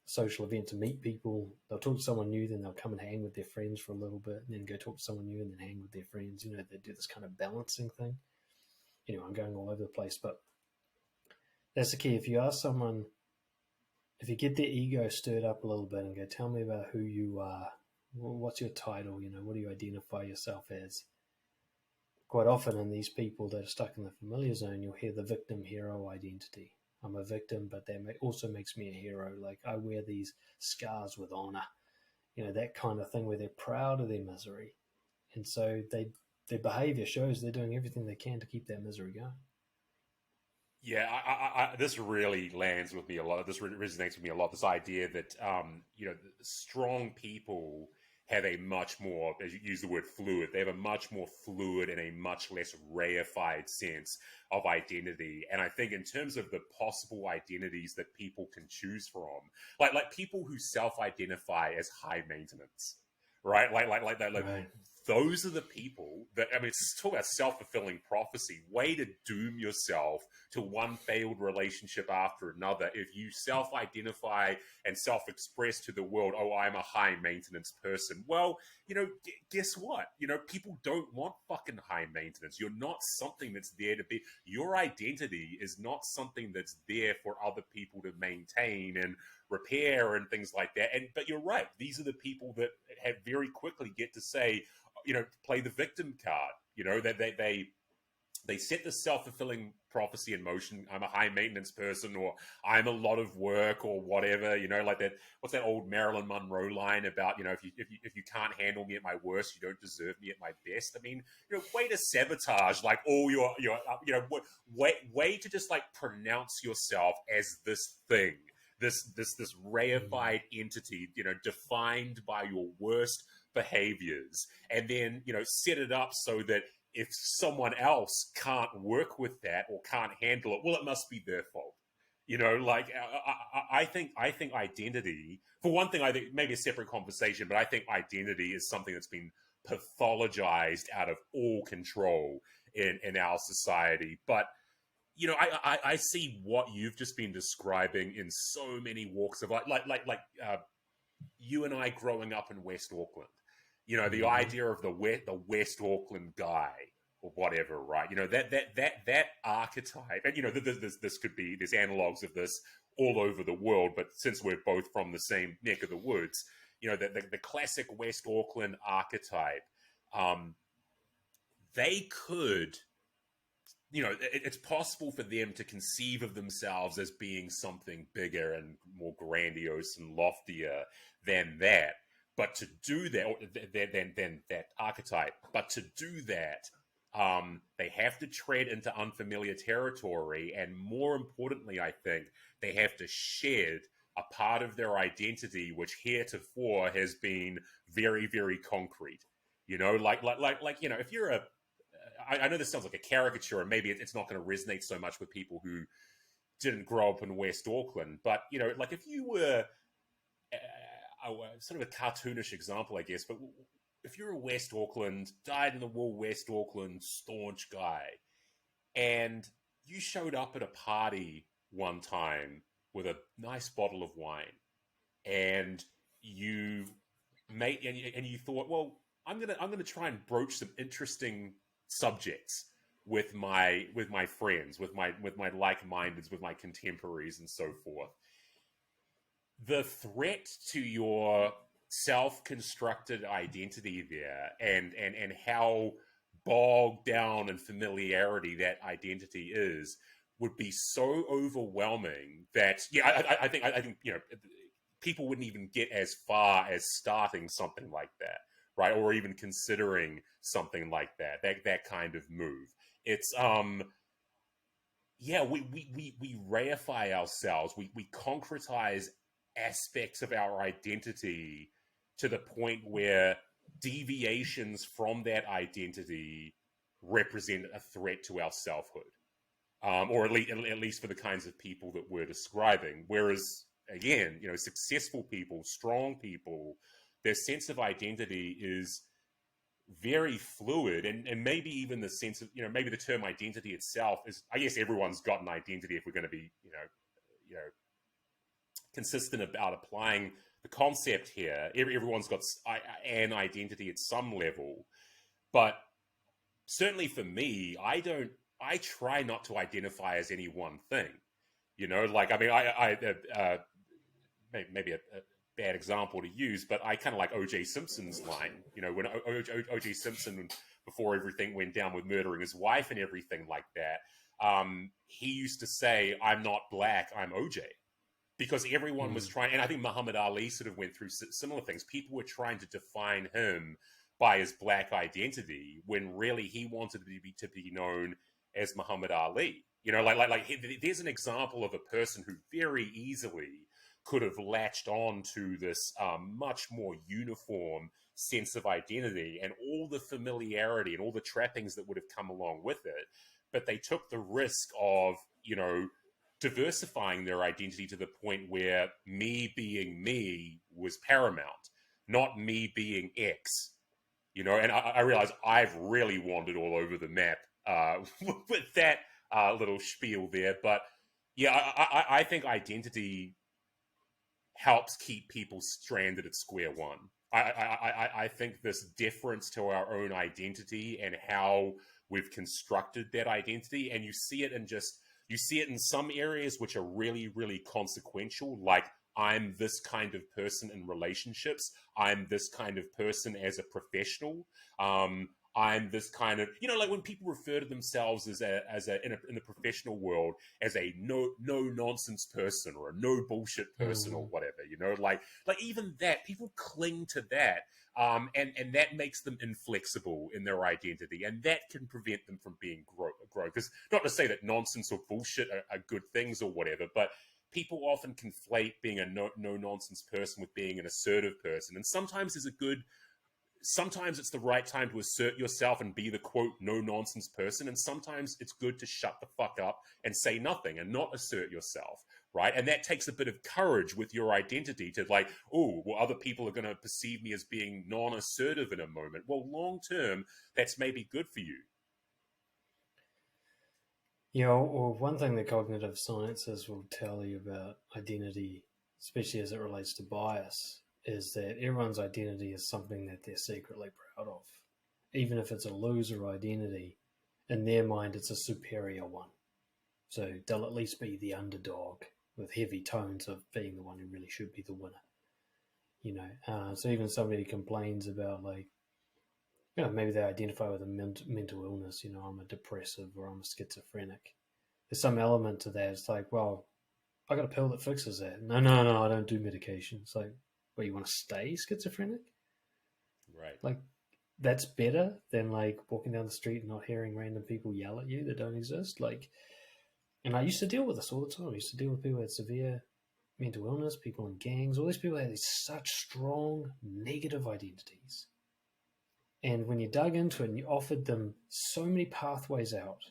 social event to meet people. They'll talk to someone new, then they'll come and hang with their friends for a little bit, and then go talk to someone new and then hang with their friends. They do this kind of balancing thing. I'm going all over the place, but that's the key. If you ask someone, if you get their ego stirred up a little bit and go, tell me about who you are, what's your title, what do you identify yourself as? Quite often in these people that are stuck in the familiar zone, you'll hear the victim-hero identity. I'm a victim, but that also makes me a hero. Like I wear these scars with honor, that kind of thing where they're proud of their misery. And so their behavior shows they're doing everything they can to keep that misery going. Yeah, this really lands with me a lot. This resonates with me a lot. This idea that, strong people have a much more, as you use the word fluid, they have a much more fluid and a much less reified sense of identity. And I think in terms of the possible identities that people can choose from, like people who self-identify as high maintenance, right? Like that. Right. Those are the people that, I mean, it's talk about self-fulfilling prophecy, way to doom yourself to one failed relationship after another. If you self-identify and self-express to the world, oh, I'm a high maintenance person. Well, guess what? People don't want fucking high maintenance. You're not something that's there to be. Your identity is not something that's there for other people to maintain and repair and things like that. But you're right. These are the people that have very quickly get to say, play the victim card. That they set the self-fulfilling prophecy in motion. I'm a high maintenance person, or I'm a lot of work, or whatever. Like that. What's that old Marilyn Monroe line about? If you can't handle me at my worst, you don't deserve me at my best. I mean, way to sabotage like all your way to just like pronounce yourself as this thing, this reified entity, defined by your worst behaviors, and then set it up so that if someone else can't work with that or can't handle it, well, it must be their fault. I think identity, for one thing, I think maybe a separate conversation, but I think identity is something that's been pathologized out of all control in our society. But I see what you've just been describing in so many walks of life, like you and I growing up in West Auckland. The idea of the West Auckland guy or whatever, right? That archetype, and there's analogs of this all over the world, but since we're both from the same neck of the woods, the classic West Auckland archetype, they could, it's possible for them to conceive of themselves as being something bigger and more grandiose and loftier than that. But to do that, than that archetype, but to do that, they have to tread into unfamiliar territory. And more importantly, I think they have to shed a part of their identity, which heretofore has been very, very concrete. If you're I know this sounds like a caricature, and maybe it's not going to resonate so much with people who didn't grow up in West Auckland. But, if you were sort of a cartoonish example, I guess, but if you're a West Auckland, dyed-in-the-wool West Auckland staunch guy, and you showed up at a party one time with a nice bottle of wine, and you thought, well, I'm gonna try and broach some interesting subjects with my friends, with my like-mindeds, with my contemporaries, and so forth. The threat to your self-constructed identity there, and how bogged down in familiarity that identity is, would be so overwhelming that I think people wouldn't even get as far as starting something like that, right? Or even considering something like that kind of move. It's we reify ourselves, we concretize aspects of our identity to the point where deviations from that identity represent a threat to our selfhood, or at least for the kinds of people that we're describing. Whereas, again, successful people, strong people, their sense of identity is very fluid, and maybe even the sense of, maybe the term identity itself is, I guess everyone's got an identity if we're going to be, consistent about applying the concept here. Everyone's got an identity at some level, but certainly for me, I try not to identify as any one thing. Maybe a bad example to use, but I kind of like O.J. Simpson's line. When O.J. Simpson, before everything went down with murdering his wife and everything like that, he used to say, "I'm not black, I'm O.J." Because everyone was trying, and I think Muhammad Ali sort of went through similar things. People were trying to define him by his black identity, when really he wanted to be known as Muhammad Ali. There's an example of a person who very easily could have latched on to this much more uniform sense of identity and all the familiarity and all the trappings that would have come along with it. But they took the risk of, diversifying their identity to the point where me being me was paramount. not me being X. And I realize I've really wandered all over the map with that little spiel there. But yeah, I think identity helps keep people stranded at square one. I think this deference to our own identity and how we've constructed that identity, and you see it in some areas which are really, really consequential, like I'm this kind of person in relationships. I'm this kind of person as a professional. I'm this kind of, like when people refer to themselves as in the professional world as a no nonsense person or a no bullshit person or whatever, like even that, people cling to that. And that makes them inflexible in their identity, and that can prevent them from being grow. Because not to say that nonsense or bullshit are good things or whatever, but people often conflate being a no nonsense person with being an assertive person. And sometimes it's the right time to assert yourself and be the quote no nonsense person, and sometimes it's good to shut the fuck up and say nothing and not assert yourself, right? And that takes a bit of courage with your identity to other people are going to perceive me as being non-assertive in a moment. Well, long term, that's maybe good for you. Or one thing that cognitive sciences will tell you about identity, especially as it relates to bias, is that everyone's identity is something that they're secretly proud of. Even if it's a loser identity, in their mind it's a superior one. So they'll at least be the underdog with heavy tones of being the one who really should be the winner. So even somebody complains about maybe they identify with a mental illness, I'm a depressive or I'm a schizophrenic. There's some element to that. It's like, well, I got a pill that fixes that. No, I don't do medication. It's like, well, you want to stay schizophrenic? Right. Like, that's better than walking down the street and not hearing random people yell at you that don't exist. And I used to deal with this all the time. I used to deal with people who had severe mental illness, people in gangs. All these people had these such strong negative identities. And when you dug into it and you offered them so many pathways out,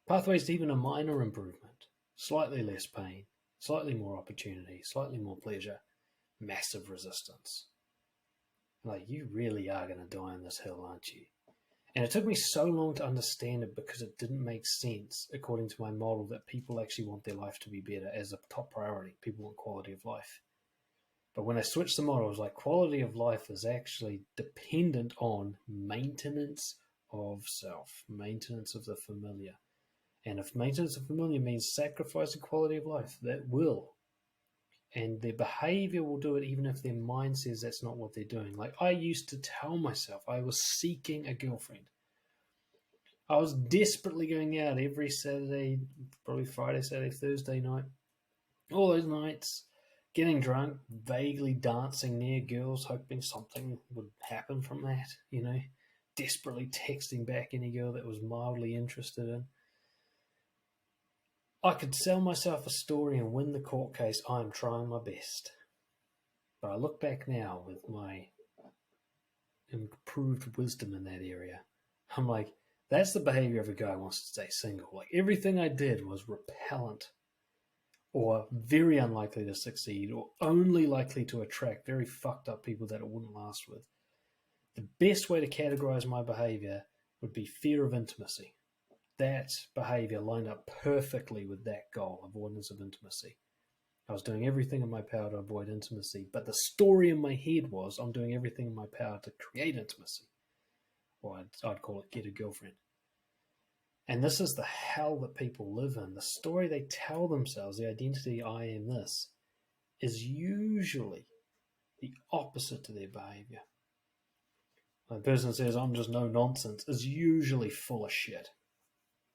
pathways to even a minor improvement, slightly less pain, slightly more opportunity, slightly more pleasure, massive resistance. You really are going to die on this hill, aren't you? And it took me so long to understand it because it didn't make sense according to my model that people actually want their life to be better as a top priority. People want quality of life. But when I switched the model, it was like quality of life is actually dependent on maintenance of self, maintenance of the familiar. And if maintenance of familiar means sacrificing quality of life, that will. And their behavior will do it even if their mind says that's not what they're doing. I used to tell myself I was seeking a girlfriend. I was desperately going out every Saturday, probably Friday, Saturday, Thursday night, all those nights, getting drunk, vaguely dancing near girls, hoping something would happen from that, desperately texting back any girl that was mildly interested in. I could sell myself a story and win the court case. I'm trying my best. But I look back now with my improved wisdom in that area. I'm like, that's the behavior of a guy who wants to stay single. Everything I did was repellent or very unlikely to succeed or only likely to attract very fucked up people that it wouldn't last with. The best way to categorize my behavior would be fear of intimacy. That behavior lined up perfectly with that goal, avoidance of intimacy. I was doing everything in my power to avoid intimacy, but the story in my head was I'm doing everything in my power to create intimacy. Or I'd call it get a girlfriend. And this is the hell that people live in. The story they tell themselves, the identity I am this, is usually the opposite to their behavior. When a person says I'm just no nonsense is usually full of shit.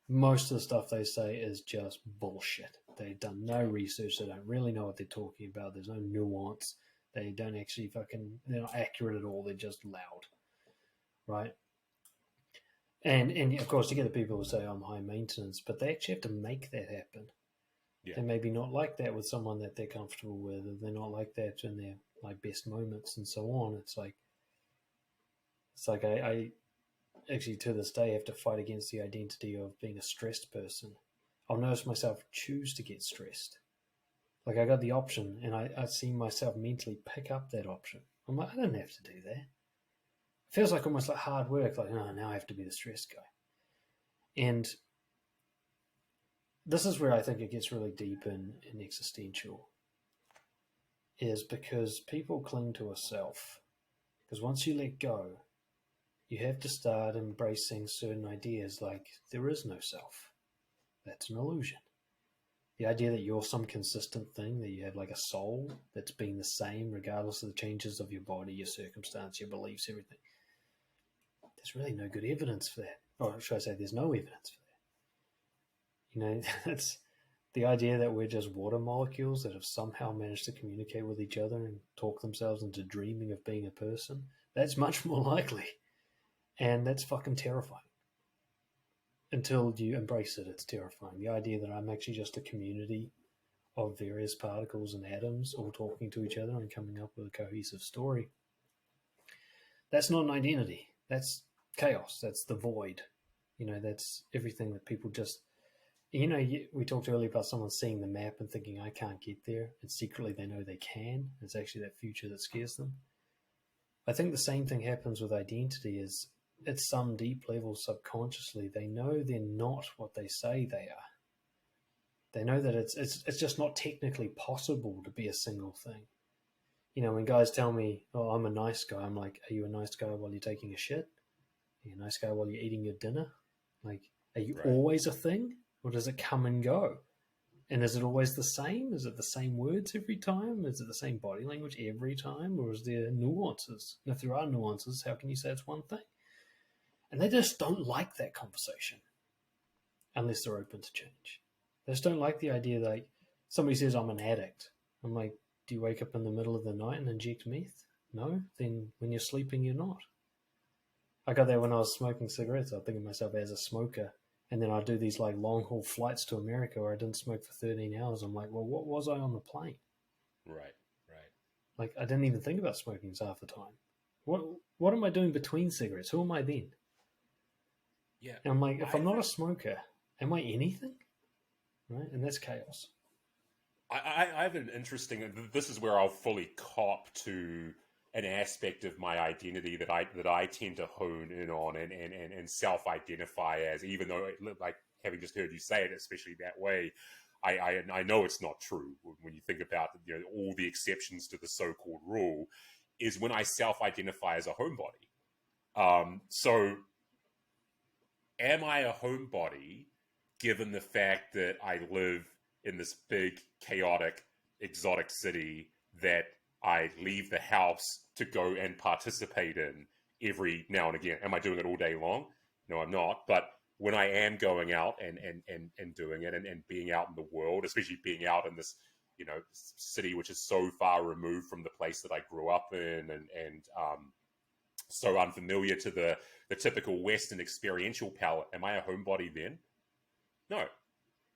Most of the stuff they say is just bullshit. They've done no research. They don't really know what they're talking about. There's no nuance. They don't actually they're not accurate at all. They're just loud. Right? And of course, you get the people who say I'm high maintenance, but they actually have to make that happen. Yeah. They may be not like that with someone that they're comfortable with, or they're not like that in their best moments and so on. It's like I actually to this day have to fight against the identity of being a stressed person. I'll notice myself choose to get stressed. I got the option and I see myself mentally pick up that option. I'm like, I don't have to do that. It feels like almost like hard work. Like, oh, now I have to be the stress guy. And this is where I think it gets really deep and existential, is because people cling to a self. Because once you let go, you have to start embracing certain ideas like there is no self. That's an illusion. The idea that you're some consistent thing, that you have like a soul that's been the same regardless of the changes of your body, your circumstance, your beliefs, everything. There's really no good evidence for that. Or should I say there's no evidence for that. You know, it's the idea that we're just water molecules that have somehow managed to communicate with each other and talk themselves into dreaming of being a person. That's much more likely. And that's fucking terrifying. Until you embrace it, it's terrifying. The idea that I'm actually just a community of various particles and atoms all talking to each other and coming up with a cohesive story. That's not an identity. That's chaos. That's the void. You know, that's everything that people just... You know, we talked earlier about someone seeing the map and thinking, I can't get there, and secretly they know they can. It's actually that future that scares them. I think the same thing happens with identity. Is at some deep level subconsciously, they know they're not what they say they are. They know that it's just not technically possible to be a single thing. You know, when guys tell me, oh, I'm a nice guy, I'm like, are you a nice guy while you're taking a shit? Are you a nice guy while you're eating your dinner? Like, are you always a thing? Or does it come and go? And is it always the same? Is it the same words every time? Is it the same body language every time? Or is there nuances? And if there are nuances, how can you say it's one thing? And they just don't like that conversation unless they're open to change. They just don't like the idea that like, somebody says, I'm an addict. I'm like, do you wake up in the middle of the night and inject meth? No? Then when you're sleeping, you're not. I got that when I was smoking cigarettes. I think of myself as a smoker. And then I do these like long haul flights to America where I didn't smoke for 13 hours. I'm like, well, what was I on the plane? Right. Like, I didn't even think about smoking half the time. What am I doing between cigarettes? Who am I then? Yeah. And I'm like, if I'm not a smoker, am I anything? Right? And that's chaos. I have an interesting... This is where I'll fully cop to an aspect of my identity that I tend to hone in on and self-identify as, even though, like, having just heard you say it, especially that way, I know it's not true when you think about, you know, all the exceptions to the so-called rule, is when I self-identify as a homebody. So am I a homebody given the fact that I live in this big, chaotic, exotic city that I leave the house to go and participate in every now and again? Am I doing it all day long? No, I'm not. But when I am going out and doing it and being out in the world, especially being out in this, you know, city which is so far removed from the place that I grew up in and so unfamiliar to the typical Western experiential palette, am I a homebody then? No.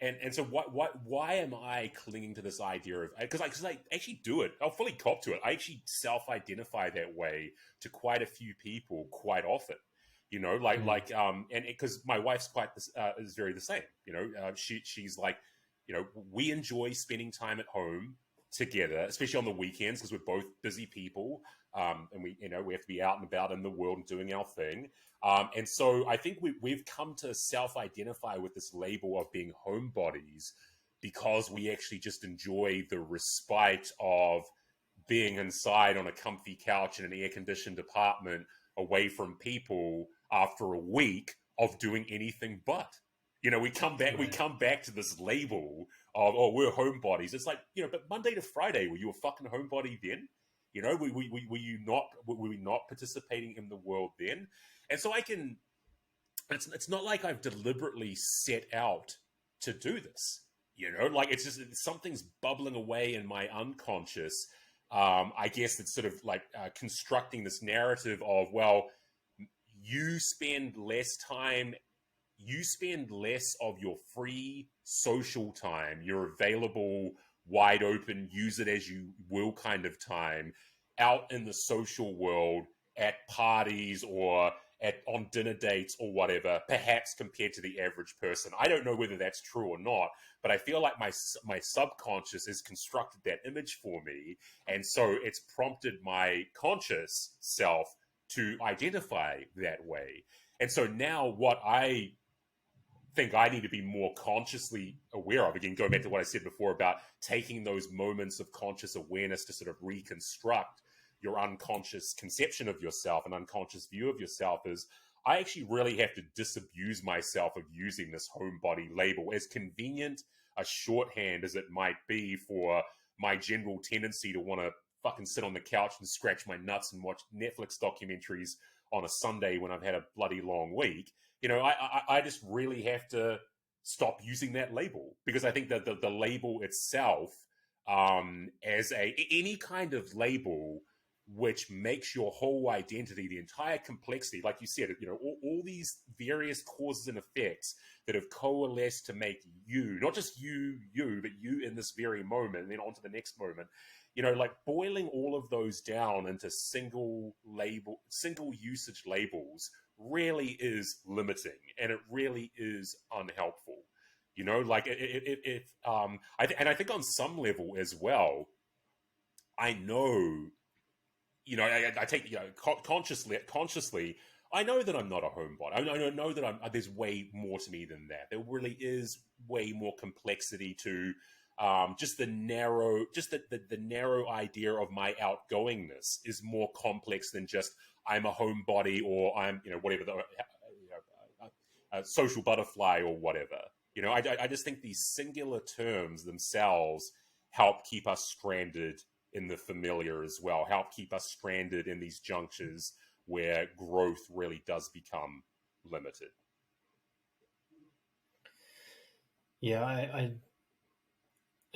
And so why am I clinging to this idea of, because I actually do it, I'll fully cop to it. I actually self-identify that way to quite a few people quite often, you know, and because my wife's is very the same, you know, she's like, you know, we enjoy spending time at home together, especially on the weekends because we're both busy people, and we have to be out and about in the world and doing our thing. And so I think we've come to self-identify with this label of being homebodies because we actually just enjoy the respite of being inside on a comfy couch in an air-conditioned apartment away from people after a week of doing anything but. You know, we come back to this label of, oh, we're homebodies. It's like, you know, but Monday to Friday, were you a fucking homebody then? You know, were we not participating in the world then? And so it's not like I've deliberately set out to do this, you know, like it's just something's bubbling away in my unconscious. I guess it's sort of like constructing this narrative of, well, you spend less of your free social time, your available, wide open, use it as you will kind of time out in the social world at parties or on dinner dates or whatever, perhaps compared to the average person. I don't know whether that's true or not, but I feel like my subconscious has constructed that image for me, and so it's prompted my conscious self to identify that way. And so now what I think I need to be more consciously aware of, again, going back to what I said before about taking those moments of conscious awareness to sort of reconstruct your unconscious conception of yourself and unconscious view of yourself, is I actually really have to disabuse myself of using this homebody label, as convenient a shorthand as it might be for my general tendency to want to fucking sit on the couch and scratch my nuts and watch Netflix documentaries on a Sunday when I've had a bloody long week. I just really have to stop using that label, because I think that the label itself, as any kind of label which makes your whole identity, the entire complexity, like you said, all these various causes and effects that have coalesced to make you, not just you, but you in this very moment, and then on to the next moment, like boiling all of those down into single usage labels really is limiting, and it really is unhelpful. Like I think on some level as well, I know, I take, consciously, I know that I'm not a homebody. I know that there's way more to me than that. There really is way more complexity to just the narrow idea of my outgoingness is more complex than just I'm a homebody, or I'm, whatever, a social butterfly or whatever. I just think these singular terms themselves help keep us stranded in the familiar as well, help keep us stranded in these junctures where growth really does become limited. Yeah, I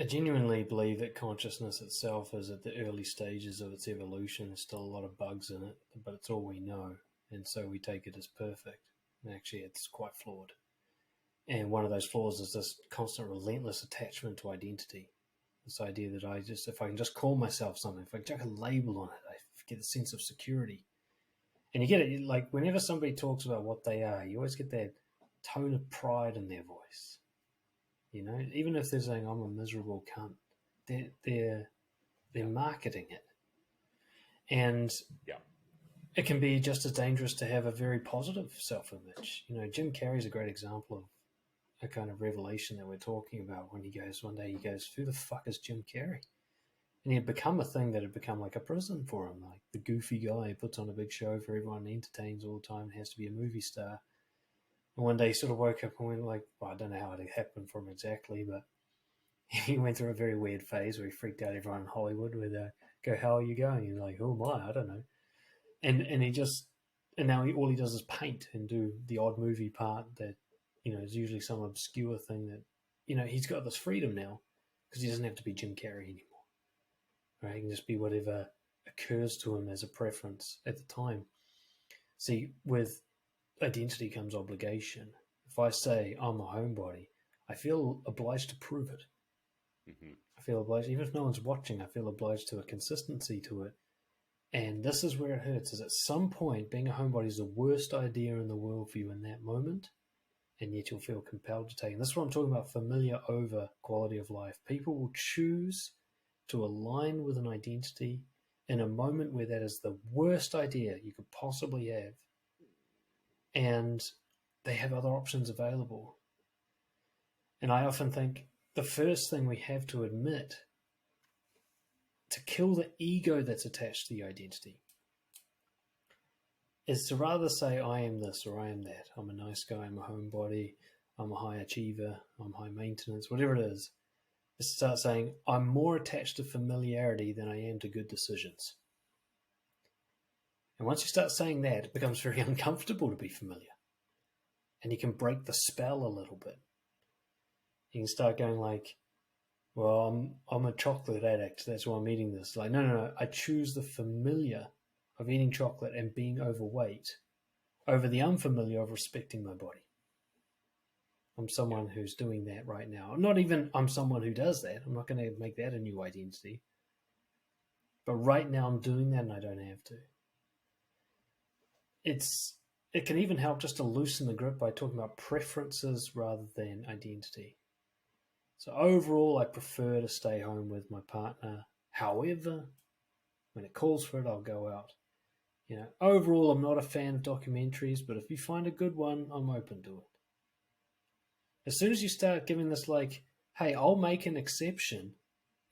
genuinely believe that consciousness itself is at the early stages of its evolution. There's still a lot of bugs in it, but it's all we know. And so we take it as perfect. And actually, it's quite flawed. And one of those flaws is this constant, relentless attachment to identity. This idea that if I can just call myself something, if I can chuck a label on it, I get a sense of security. And you get it, like whenever somebody talks about what they are, you always get that tone of pride in their voice. Even if they're saying I'm a miserable cunt, they're marketing it. And yeah, it can be just as dangerous to have a very positive self-image. Jim Carrey's a great example of a kind of revelation that we're talking about, when one day he goes, who the fuck is Jim Carrey? And he had become a thing that had become like a prison for him, like the goofy guy who puts on a big show for everyone, entertains all the time, has to be a movie star. And one day he sort of woke up and went like, well, I don't know how it happened for him exactly, but he went through a very weird phase where he freaked out everyone in Hollywood with, go, how are you going? He's like, who am I? I don't know. And now all he does is paint and do the odd movie part that, is usually some obscure thing that, he's got this freedom now because he doesn't have to be Jim Carrey anymore. Right? He can just be whatever occurs to him as a preference at the time. See, with identity comes obligation. If I say I'm a homebody, I feel obliged to prove it. Mm-hmm. I feel obliged, even if no one's watching, I feel obliged to a consistency to it. And this is where it hurts, is at some point being a homebody is the worst idea in the world for you in that moment, and yet you'll feel compelled to take it. And this is what I'm talking about, familiar over quality of life. People will choose to align with an identity in a moment where that is the worst idea you could possibly have, and they have other options available. And I often think the first thing we have to admit to kill the ego that's attached to the identity is to rather say I am this or I am that. I'm a nice guy, I'm a homebody, I'm a high achiever, I'm high maintenance, whatever it is to start saying I'm more attached to familiarity than I am to good decisions. And once you start saying that, it becomes very uncomfortable to be familiar. And you can break the spell a little bit. You can start going like, well, I'm a chocolate addict, that's why I'm eating this. Like, no, I choose the familiar of eating chocolate and being overweight over the unfamiliar of respecting my body. I'm someone who's doing that right now. Not even I'm someone who does that. I'm not going to make that a new identity. But right now I'm doing that and I don't have to. it can even help just to loosen the grip by talking about preferences rather than identity. So overall, I prefer to stay home with my partner. However, when it calls for it, I'll go out. Overall, I'm not a fan of documentaries, but if you find a good one, I'm open to it. As soon as you start giving this like, hey, I'll make an exception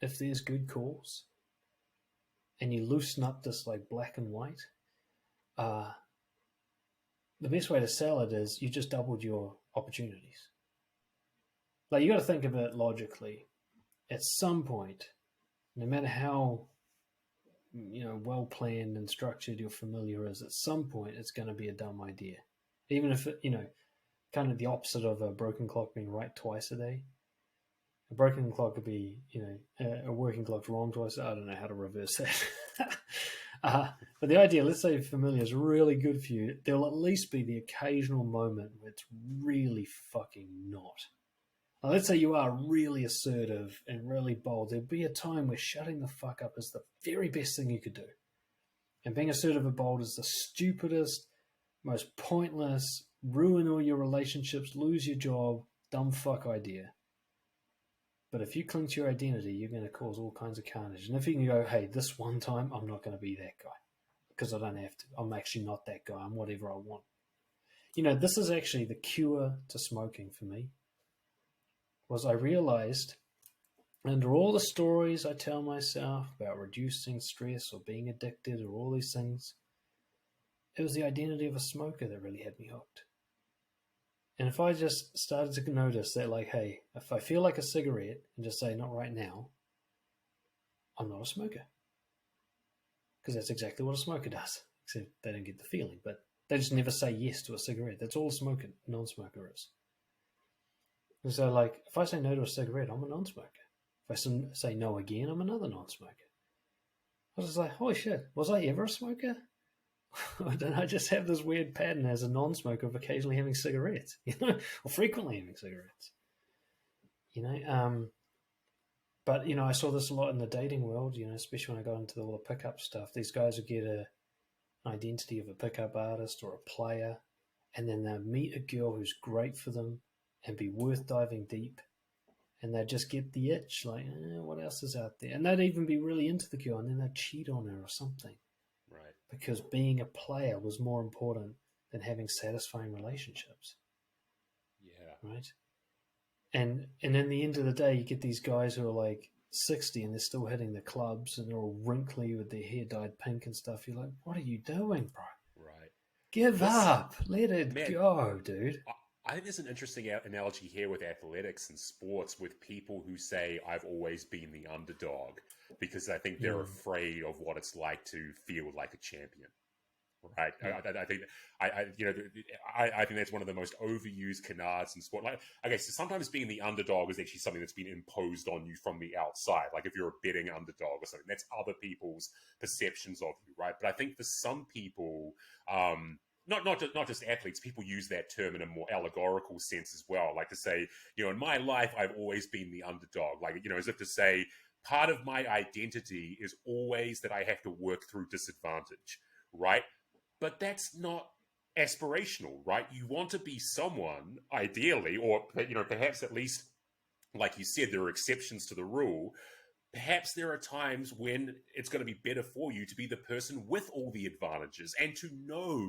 if there's good calls, and you loosen up this like black and white, the best way to sell it is you just doubled your opportunities. Like, you got to think of it logically. At some point, no matter how well planned and structured your familiar is, at some point it's going to be a dumb idea. Even if it, kind of the opposite of a broken clock being right twice a day. A broken clock could be, a working clock's wrong twice. I don't know how to reverse that. But the idea, let's say familiar is really good for you, there'll at least be the occasional moment where it's really fucking not. Now, let's say you are really assertive and really bold. There'll be a time where shutting the fuck up is the very best thing you could do. And being assertive and bold is the stupidest, most pointless, ruin all your relationships, lose your job, dumb fuck idea. But if you cling to your identity, you're going to cause all kinds of carnage. And if you can go, hey, this one time, I'm not going to be that guy because I don't have to. I'm actually not that guy. I'm whatever I want. This is actually the cure to smoking for me. Was I realized under all the stories I tell myself about reducing stress or being addicted or all these things, it was the identity of a smoker that really had me hooked. And if I just started to notice that, like, hey, if I feel like a cigarette and just say, not right now, I'm not a smoker. Because that's exactly what a smoker does, except they don't get the feeling. But they just never say yes to a cigarette. That's all a non-smoker is. And so, like, if I say no to a cigarette, I'm a non-smoker. If I say no again, I'm another non-smoker. I was just like, holy shit, was I ever a smoker? Or did I just have this weird pattern as a non-smoker of occasionally having cigarettes, or frequently having cigarettes, But, I saw this a lot in the dating world, especially when I got into all the pickup stuff. These guys would get an identity of a pickup artist or a player, and then they'll meet a girl who's great for them and be worth diving deep. And they'd just get the itch, like, what else is out there? And they'd even be really into the girl, and then they'd cheat on her or something. Right. Because being a player was more important than having satisfying relationships. Yeah. Right? And in the end of the day, you get these guys who are like 60 and they're still hitting the clubs and they're all wrinkly with their hair dyed pink and stuff. You're like, what are you doing, bro? Right. Give up. Let it go, dude. I think there's an interesting analogy here with athletics and sports with people who say, I've always been the underdog, because I think they're afraid of what it's like to feel like a champion. Right. I think that's one of the most overused canards in sport. Like, okay, so sometimes being the underdog is actually something that's been imposed on you from the outside. Like if you're a betting underdog or something, that's other people's perceptions of you, right? But I think for some people, not just athletes, people use that term in a more allegorical sense as well. Like to say, in my life, I've always been the underdog. Like, as if to say, part of my identity is always that I have to work through disadvantage, right? But that's not aspirational, right? You want to be someone, ideally, or perhaps at least, like you said, there are exceptions to the rule. Perhaps there are times when it's going to be better for you to be the person with all the advantages and to know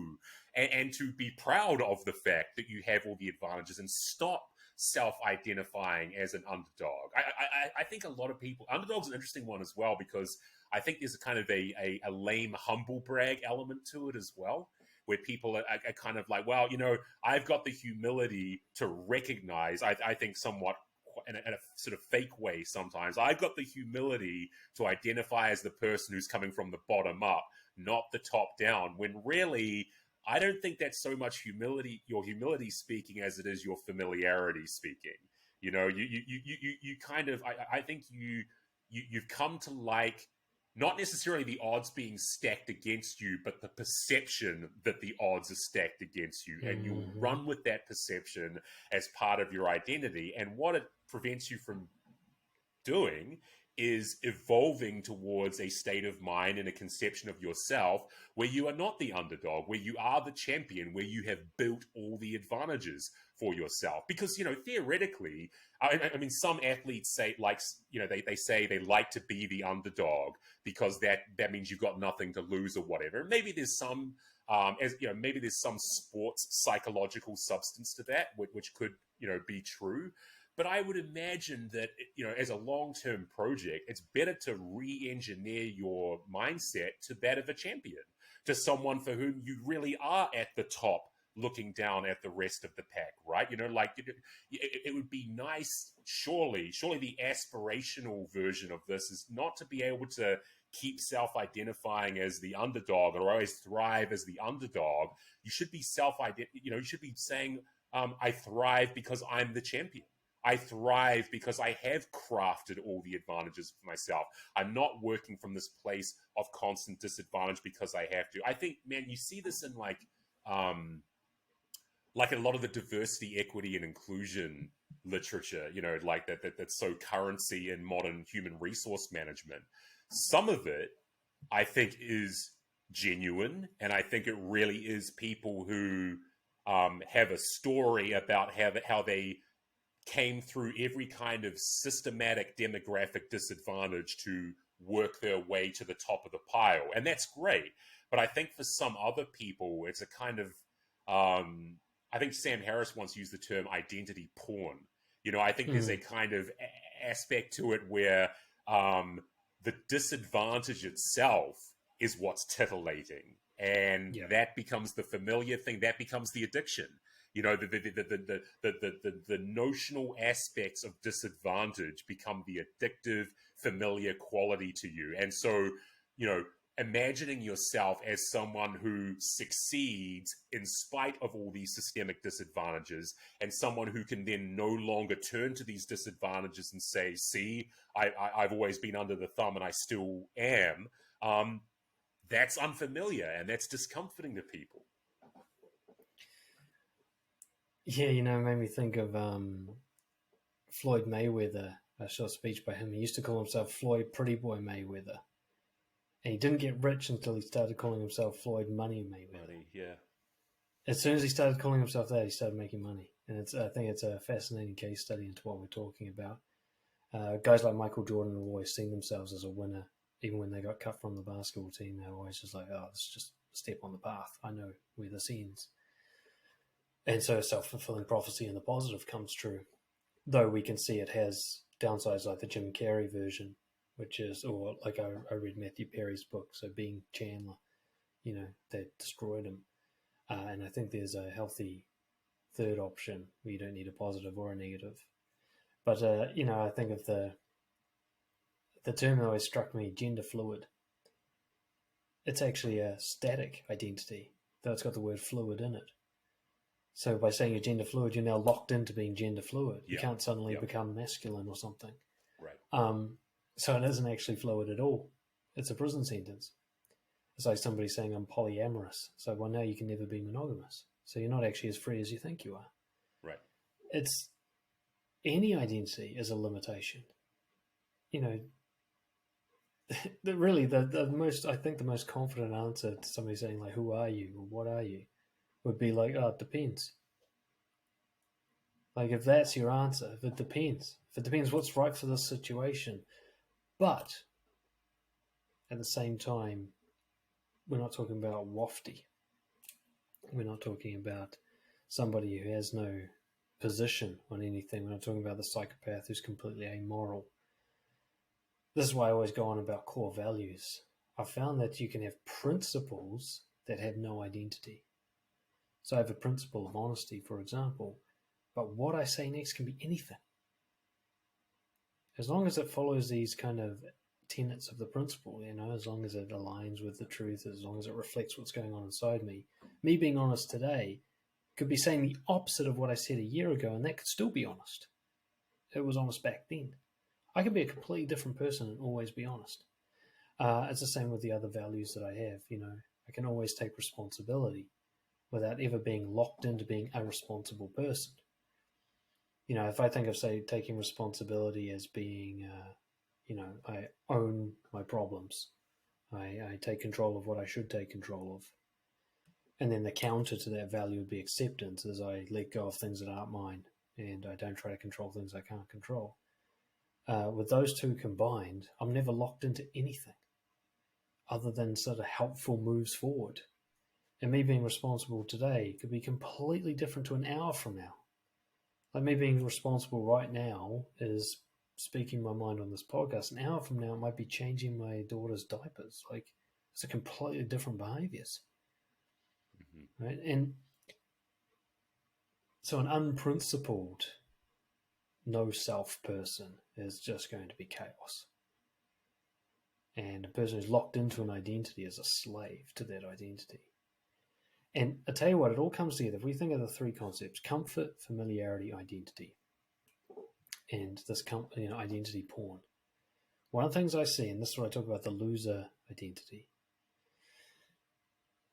and to be proud of the fact that you have all the advantages and stop self-identifying as an underdog. I think a lot of people, underdog's an interesting one as well, because I think there's a kind of a lame humble brag element to it as well, where people are kind of like, well, I've got the humility to recognize, I think somewhat in a sort of fake way sometimes, I've got the humility to identify as the person who's coming from the bottom up, not the top down, when really, I don't think that's so much your humility speaking as it is your familiarity speaking. You kind of, I think you've come to like, not necessarily the odds being stacked against you, but the perception that the odds are stacked against you. And you'll run with that perception as part of your identity. And what it prevents you from doing is evolving towards a state of mind and a conception of yourself where you are not the underdog, where you are the champion, where you have built all the advantages for yourself. Because, theoretically, I mean, some athletes say, they say they like to be the underdog because that means you've got nothing to lose or whatever. Maybe there's some, maybe there's some sports psychological substance to that, which could, be true. But I would imagine that, as a long-term project, it's better to re-engineer your mindset to that of a champion, to someone for whom you really are at the top, looking down at the rest of the pack, right? It would be nice, surely the aspirational version of this is not to be able to keep self-identifying as the underdog or always thrive as the underdog. You should be you should be saying, I thrive because I'm the champion. I thrive because I have crafted all the advantages for myself. I'm not working from this place of constant disadvantage because I have to. I think, man, you see this in like a lot of the diversity, equity, and inclusion literature, like that's so currency in modern human resource management. Some of it, I think, is genuine, and I think it really is people who have a story about how they came through every kind of systematic demographic disadvantage to work their way to the top of the pile. And that's great. But I think for some other people, it's a kind of, I think Sam Harris once used the term identity porn. I think there's a kind of aspect to it where the disadvantage itself is what's titillating. And that becomes the familiar thing. That becomes the addiction. The notional aspects of disadvantage become the addictive, familiar quality to you. And so, imagining yourself as someone who succeeds in spite of all these systemic disadvantages, and someone who can then no longer turn to these disadvantages and say, see, I've always been under the thumb and I still am, that's unfamiliar and that's discomforting to people. Yeah, it made me think of Floyd Mayweather. I saw a speech by him. He used to call himself Floyd Pretty Boy Mayweather. And he didn't get rich until he started calling himself Floyd Money Mayweather. Money, yeah. As soon as he started calling himself that, he started making money. And I think it's a fascinating case study into what we're talking about. Guys like Michael Jordan have always seen themselves as a winner. Even when they got cut from the basketball team, they were always just like, oh, it's just a step on the path. I know where this ends. And so self-fulfilling prophecy in the positive comes true. Though we can see it has downsides like the Jim Carrey version, which is, or like I read Matthew Perry's book, so Being Chandler, that destroyed him. And I think there's a healthy third option where you don't need a positive or a negative. But, I think of the term that always struck me, gender fluid. It's actually a static identity, though it's got the word fluid in it. So by saying you're gender fluid, you're now locked into being gender fluid. You can't suddenly become masculine or something. Right. So it isn't actually fluid at all. It's a prison sentence. It's like somebody saying I'm polyamorous. So, well, now you can never be monogamous. So you're not actually as free as you think you are. Right. It's any identity is a limitation. Really the most confident answer to somebody saying like, who are you or what are you, would be like, oh, it depends. Like, if that's your answer, if it depends what's right for this situation. But at the same time, we're not talking about wafty. We're not talking about somebody who has no position on anything. We're not talking about the psychopath who's completely amoral. This is why I always go on about core values. I found that you can have principles that have no identity. So I have a principle of honesty, for example, but what I say next can be anything. As long as it follows these kind of tenets of the principle, as long as it aligns with the truth, as long as it reflects what's going on inside me. Me being honest today could be saying the opposite of what I said a year ago, and that could still be honest. It was honest back then. I could be a completely different person and always be honest. It's the same with the other values that I have. I can always take responsibility without ever being locked into being a responsible person. If I think of, say, taking responsibility as being I own my problems. I take control of what I should take control of. And then the counter to that value would be acceptance, as I let go of things that aren't mine and I don't try to control things I can't control. With those two combined, I'm never locked into anything other than sort of helpful moves forward. And me being responsible today could be completely different to an hour from now. Like me being responsible right now is speaking my mind on this podcast. An hour from now, it might be changing my daughter's diapers. Like, it's a completely different behaviors. Mm-hmm. Right? And so an unprincipled, no self person is just going to be chaos. And a person who's locked into an identity is a slave to that identity. And I tell you what, it all comes together. If we think of the three concepts: comfort, familiarity, identity, and this identity porn. One of the things I see, and this is what I talk about the loser identity,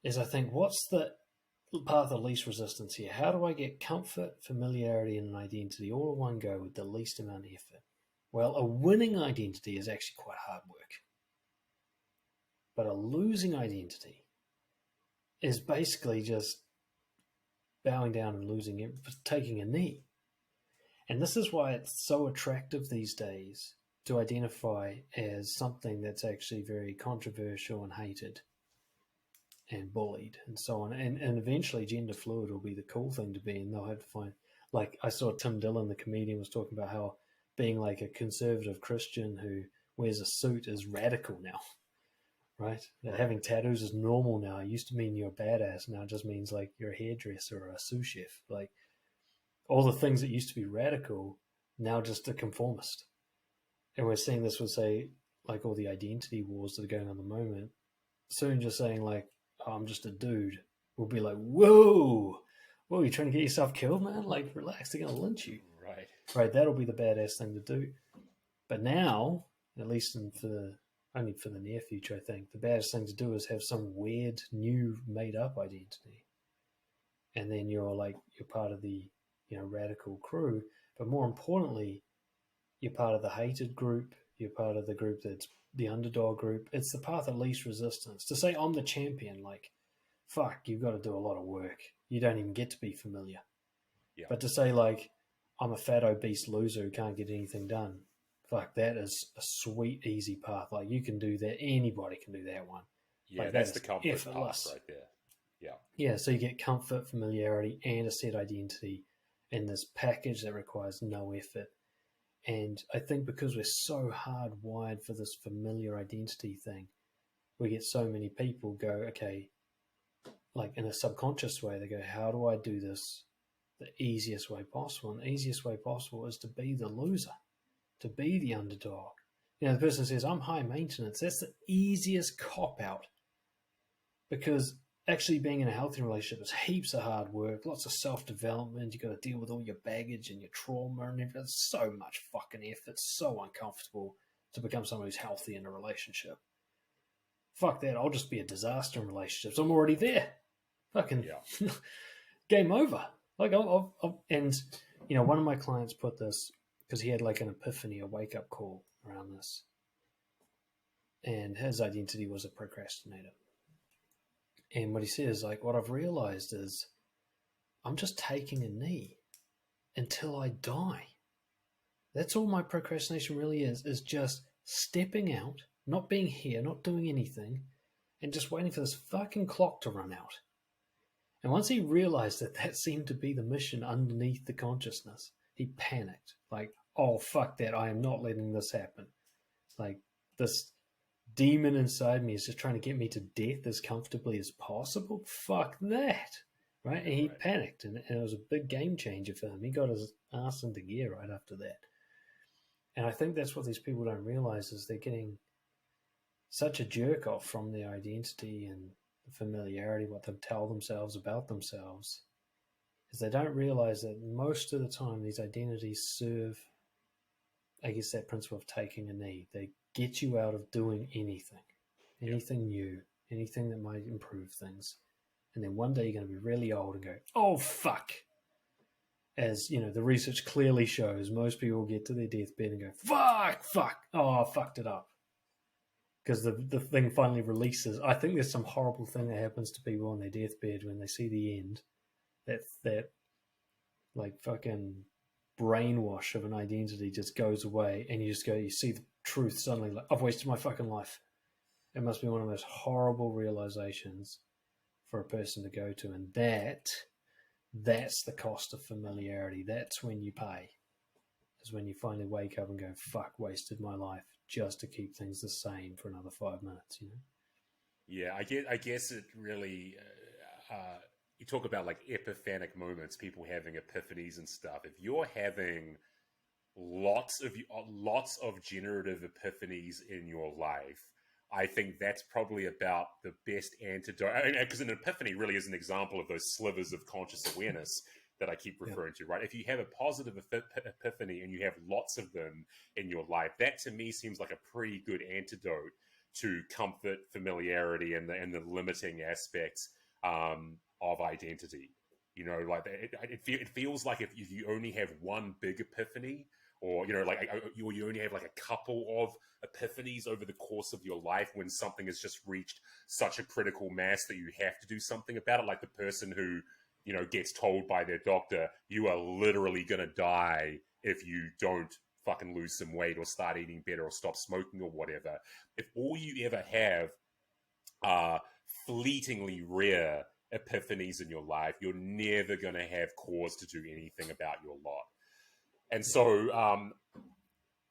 is I think, what's the path of least resistance here? How do I get comfort, familiarity, and an identity all in one go with the least amount of effort? Well, a winning identity is actually quite hard work. But a losing identity is basically just bowing down and losing it, taking a knee. And this is why it's so attractive these days to identify as something that's actually very controversial and hated and bullied and so on. And eventually gender fluid will be the cool thing to be, and they'll have to find, like I saw Tim Dillon, the comedian, was talking about how being like a conservative Christian who wears a suit is radical now. Right? That having tattoos is normal now. It used to mean you're a badass. Now it just means like you're a hairdresser or a sous chef. Like all the things that used to be radical, now just a conformist. And we're seeing this with, say, like all the identity wars that are going on at the moment. Soon just saying like, oh, I'm just a dude, will be like, whoa, you trying to get yourself killed, man? Like, relax, they're going to lynch you. Right, that'll be the badass thing to do. But now, at least only for the near future, I think, the baddest thing to do is have some weird, new, made-up identity. And then you're part of the, radical crew. But more importantly, you're part of the hated group. You're part of the group that's the underdog group. It's the path of least resistance. To say I'm the champion, like, fuck, you've got to do a lot of work. You don't even get to be familiar. Yeah. But to say, like, I'm a fat, obese loser who can't get anything done, fuck, that is a sweet, easy path. Like, you can do that. Anybody can do that one. Yeah, like, that's the comfort effortless path right there. Yeah. Yeah, so you get comfort, familiarity, and a set identity in this package that requires no effort. And I think because we're so hardwired for this familiar identity thing, we get so many people go, okay, like in a subconscious way, they go, how do I do this the easiest way possible? And the easiest way possible is to be the loser, to be the underdog. The person says, I'm high maintenance. That's the easiest cop-out, because actually being in a healthy relationship is heaps of hard work, lots of self-development. You've got to deal with all your baggage and your trauma and everything. It's so much fucking effort, so uncomfortable to become someone who's healthy in a relationship. Fuck that, I'll just be a disaster in relationships. I'm already there. Fucking game over. Like, and one of my clients put this, because he had like an epiphany, a wake-up call around this. And his identity was a procrastinator. And what he says, like, what I've realized is I'm just taking a knee until I die. That's all my procrastination really is just stepping out, not being here, not doing anything, and just waiting for this fucking clock to run out. And once he realized that seemed to be the mission underneath the consciousness, he panicked. Like, oh, fuck that. I am not letting this happen. Like, this demon inside me is just trying to get me to death as comfortably as possible. Fuck that. Right? And he panicked, and it was a big game changer for him. He got his ass into gear right after that. And I think that's what these people don't realize, is they're getting such a jerk off from their identity and the familiarity, what they tell themselves about themselves, is they don't realize that most of the time these identities serve, I guess, that principle of taking a knee. They get you out of doing anything new, anything that might improve things. And then one day you're going to be really old and go, oh, fuck. as you know, the research clearly shows most people get to their deathbed and go, fuck, oh, I fucked it up. Because the thing finally releases. I think there's some horrible thing that happens to people on their deathbed when they see the end. That like fucking brainwash of an identity just goes away, and you see the truth suddenly. Like, I've wasted my fucking life. It must be one of those horrible realizations for a person to go to, and that's the cost of familiarity. That's when you pay. Is when you finally wake up and go, fuck, wasted my life just to keep things the same for another 5 minutes, you know? Yeah, I guess it really, you talk about like epiphanic moments, people having epiphanies and stuff. If you're having lots of generative epiphanies in your life, I think that's probably about the best antidote. Because an epiphany really is an example of those slivers of conscious awareness that I keep referring to, right? If you have a positive epiphany and you have lots of them in your life, that to me seems like a pretty good antidote to comfort, familiarity, and the limiting aspects of identity. You know, like it feels like if you only have one big epiphany, or you know, like you only have like a couple of epiphanies over the course of your life when something has just reached such a critical mass that you have to do something about it, like the person who, you know, gets told by their doctor, you are literally going to die if you don't fucking lose some weight or start eating better or stop smoking or whatever. If all you ever have are fleetingly rare epiphanies in your life, you're never going to have cause to do anything about your lot. And so,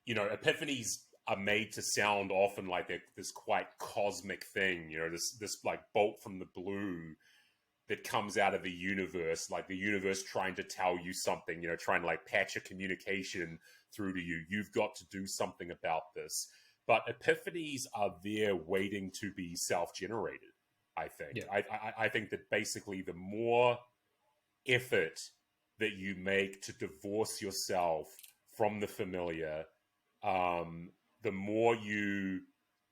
you know, epiphanies are made to sound often like they're this quite cosmic thing, you know, this like bolt from the blue that comes out of the universe, like the universe trying to tell you something, you know, trying to like patch a communication through to you. You've got to do something about this. But epiphanies are there waiting to be self-generated, I think. Yeah. I think that basically the more effort that you make to divorce yourself from the familiar, the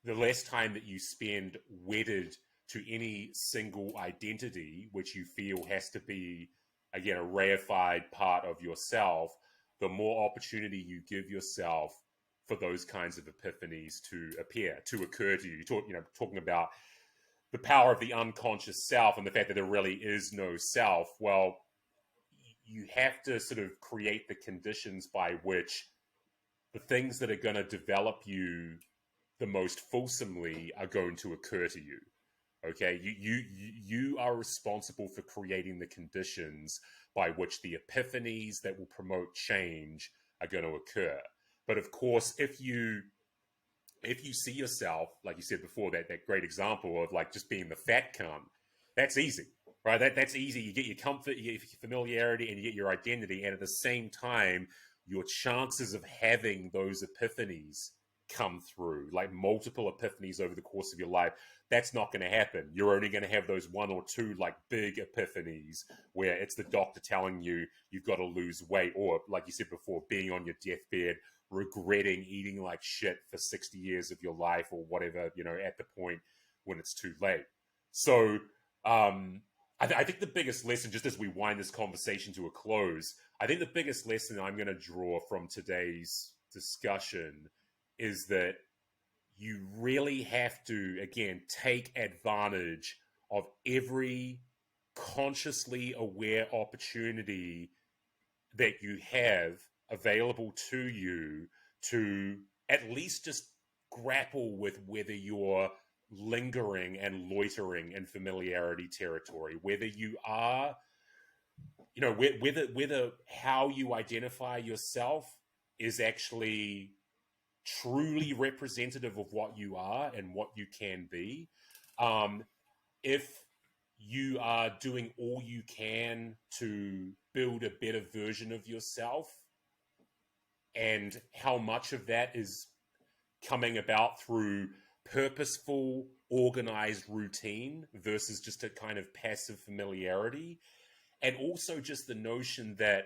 less time that you spend wedded to any single identity, which you feel has to be, again, a reified part of yourself, the more opportunity you give yourself for those kinds of epiphanies to occur to you. Talking about the power of the unconscious self and the fact that there really is no self. Well, you have to sort of create the conditions by which the things that are going to develop you the most fulsomely are going to occur to you. Okay, you are responsible for creating the conditions by which the epiphanies that will promote change are going to occur. But of course, if you see yourself, like you said before, that great example of like just being the fat cunt, that's easy, right? That's easy. You get your comfort, you get your familiarity, and you get your identity, and at the same time, your chances of having those epiphanies come through, like multiple epiphanies over the course of your life, that's not going to happen. You're only going to have those one or two like big epiphanies where it's the doctor telling you you've got to lose weight, or like you said before, being on your deathbed, regretting eating like shit for 60 years of your life or whatever, you know, at the point when it's too late. So I think the biggest lesson, just as we wind this conversation to a close, I think the biggest lesson I'm going to draw from today's discussion is that you really have to, again, take advantage of every consciously aware opportunity that you have available to you to at least just grapple with whether you're lingering and loitering in familiarity territory, whether you are, you know, whether how you identify yourself is actually truly representative of what you are and what you can be. If you are doing all you can to build a better version of yourself, and how much of that is coming about through purposeful, organized routine versus just a kind of passive familiarity. And also just the notion that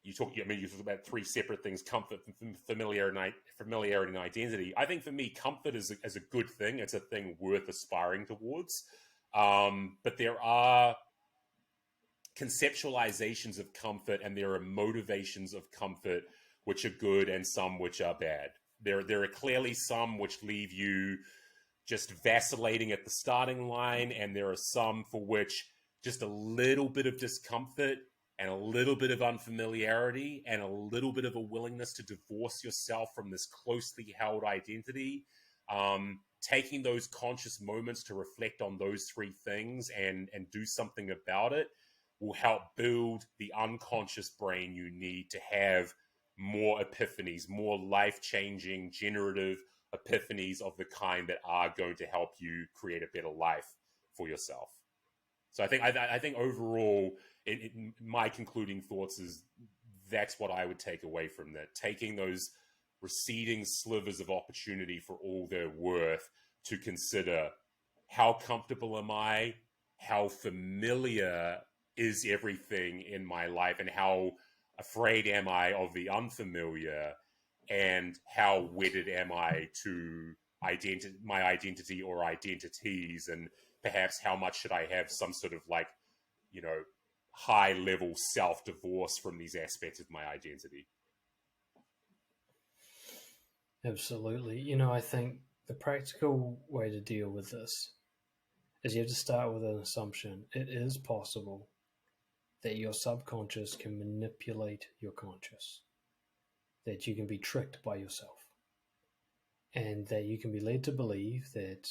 you talk about three separate things: comfort, familiarity, and identity. I think for me, comfort is a good thing. It's a thing worth aspiring towards. But there are conceptualizations of comfort and there are motivations of comfort which are good and some which are bad. There are clearly some which leave you just vacillating at the starting line, and there are some for which just a little bit of discomfort and a little bit of unfamiliarity and a little bit of a willingness to divorce yourself from this closely held identity, taking those conscious moments to reflect on those three things and do something about it will help build the unconscious brain you need to have more epiphanies, more life-changing, generative epiphanies of the kind that are going to help you create a better life for yourself. So I think overall, my concluding thoughts is that's what I would take away from that. Taking those receding slivers of opportunity for all they're worth to consider how comfortable am I, how familiar is everything in my life, and how afraid am I of the unfamiliar, and how wedded am I to my identity or identities, and perhaps how much should I have some sort of like, high level self-divorce from these aspects of my identity. Absolutely. I think the practical way to deal with this is you have to start with an assumption. It is possible that your subconscious can manipulate your conscious, that you can be tricked by yourself, and that you can be led to believe that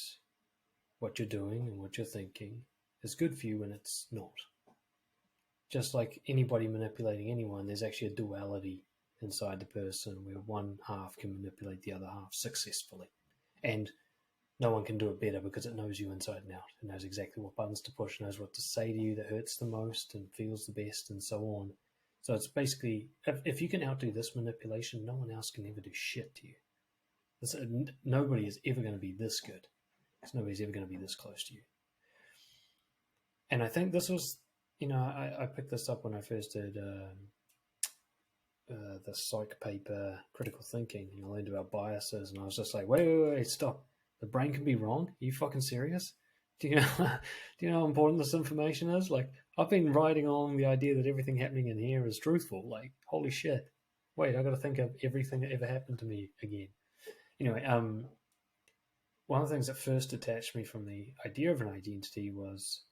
what you're doing and what you're thinking is good for you when it's not. Just like anybody manipulating anyone, there's actually a duality inside the person where one half can manipulate the other half successfully. And no one can do it better because it knows you inside and out. It knows exactly what buttons to push, knows what to say to you that hurts the most and feels the best and so on. So it's basically, if you can outdo this manipulation, no one else can ever do shit to you. Nobody is ever going to be this good. Nobody's ever going to be this close to you. And I think this was, I picked this up when I first did the psych paper, Critical Thinking, and I learned about biases, and I was just like, wait, stop. The brain can be wrong? Are you fucking serious? Do you know how important this information is? Like, I've been riding on the idea that everything happening in here is truthful. Like, holy shit. Wait, I got to think of everything that ever happened to me again. Anyway, one of the things that first detached me from the idea of an identity was,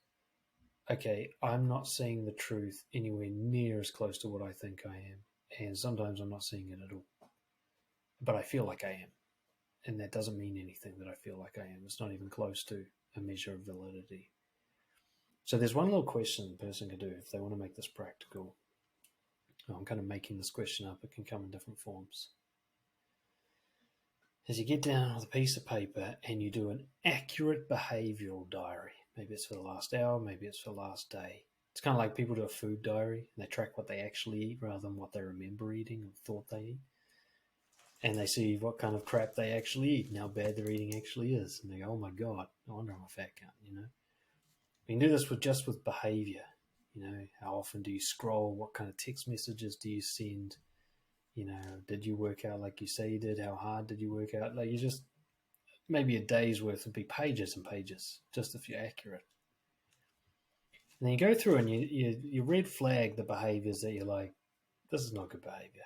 okay, I'm not seeing the truth anywhere near as close to what I think I am. And sometimes I'm not seeing it at all. But I feel like I am. And that doesn't mean anything that I feel like I am. It's not even close to a measure of validity. So there's one little question a person can do if they want to make this practical. I'm kind of making this question up. It can come in different forms. As you get down with a piece of paper and you do an accurate behavioral diary. Maybe it's for the last hour, maybe it's for the last day. It's kind of like people do a food diary and they track what they actually eat rather than what they remember eating or thought they eat. And they see what kind of crap they actually eat and how bad their eating actually is. And they go, oh my God, no wonder I'm a fat cunt, We can do this just with behavior. How often do you scroll? What kind of text messages do you send? Did you work out like you say you did? How hard did you work out? Like, maybe a day's worth would be pages and pages, just if you're accurate. And then you go through and you red flag the behaviors that you're like, this is not good behavior.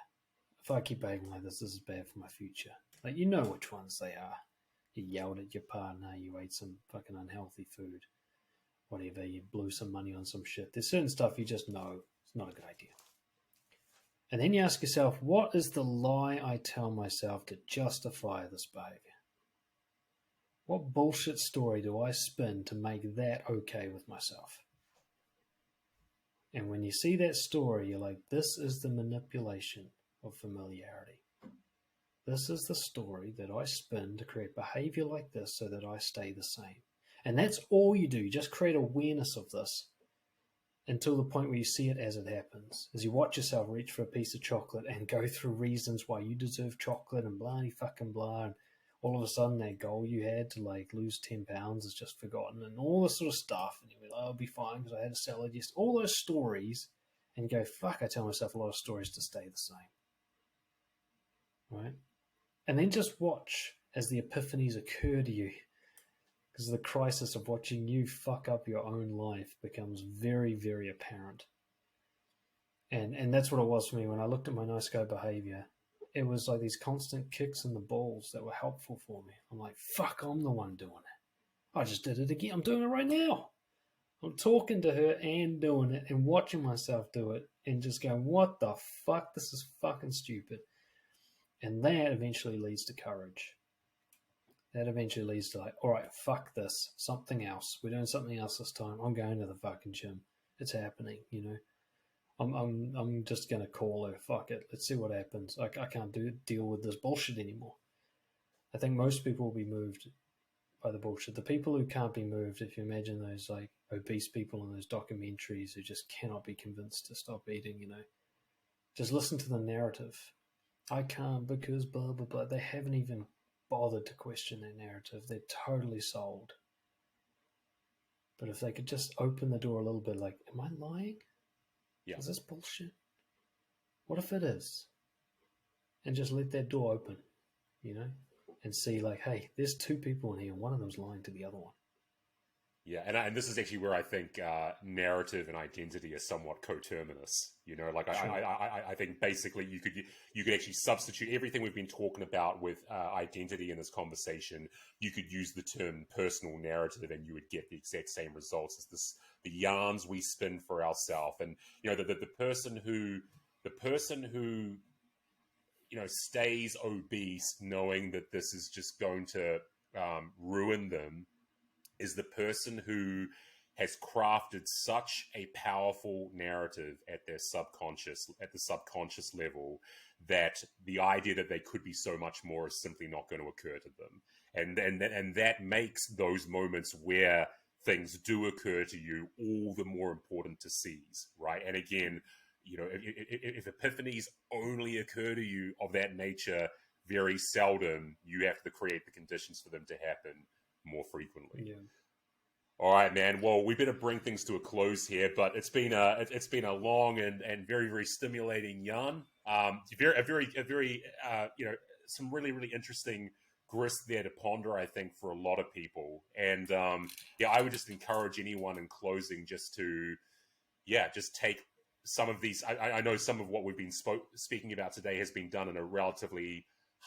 If I keep behaving like this is bad for my future. Like, which ones they are. You yelled at your partner, you ate some fucking unhealthy food, whatever, you blew some money on some shit. There's certain stuff you just know it's not a good idea. And then you ask yourself, what is the lie I tell myself to justify this behavior? What bullshit story do I spin to make that okay with myself? And when you see that story, you're like, this is the manipulation of familiarity. This is the story that I spin to create behavior like this so that I stay the same. And that's all you do. You just create awareness of this until the point where you see it as it happens. As you watch yourself reach for a piece of chocolate and go through reasons why you deserve chocolate and blah fucking blah, and all of a sudden that goal you had to like lose 10 pounds is just forgotten and all this sort of stuff. And you're like, I'll be fine because I had a salad yesterday. All those stories, and you go, fuck, I tell myself a lot of stories to stay the same. Right? And then just watch as the epiphanies occur to you, because the crisis of watching you fuck up your own life becomes very, very apparent And that's what it was for me when I looked at my nice guy behavior. It was like these constant kicks in the balls that were helpful for me. I'm like, fuck, I'm the one doing it. I just did it again. I'm doing it right now. I'm talking to her and doing it and watching myself do it and just going, what the fuck? This is fucking stupid. And that eventually leads to courage. That eventually leads to like, all right, fuck this. Something else. We're doing something else this time. I'm going to the fucking gym. It's happening, you know. I'm just going to call her. Fuck it. Let's see what happens. I can't deal with this bullshit anymore. I think most people will be moved by the bullshit. The people who can't be moved, if you imagine those like obese people in those documentaries who just cannot be convinced to stop eating, you know, just listen to the narrative. I can't because blah, blah, blah. They haven't even bothered to question their narrative. They're totally sold. But if they could just open the door a little bit, like, am I lying? Yeah. Is this bullshit? What if it is? And just let that door open, you know, and see like, hey, there's two people in here and one of them's lying to the other one. Yeah, and this is actually where I think narrative and identity are somewhat coterminous. You know, like sure. I think basically you could actually substitute everything we've been talking about with identity in this conversation. You could use the term personal narrative, and you would get the exact same results as the yarns we spin for ourselves. And you know, the person who you know stays obese, knowing that this is just going to ruin them, is the person who has crafted such a powerful narrative at the subconscious level that the idea that they could be so much more is simply not going to occur to them. And that makes those moments where things do occur to you all the more important to seize, right? And again, you know, if epiphanies only occur to you of that nature, very seldom you have to create the conditions for them to happen more frequently. Yeah. All right, man. Well, we better bring things to a close here, but it's been a long and very, very stimulating yarn. A very you know, some really interesting grist there to ponder, I think, for a lot of people. And yeah, I would just encourage anyone in closing just to just take some of these. I know some of what we've been speaking about today has been done in a relatively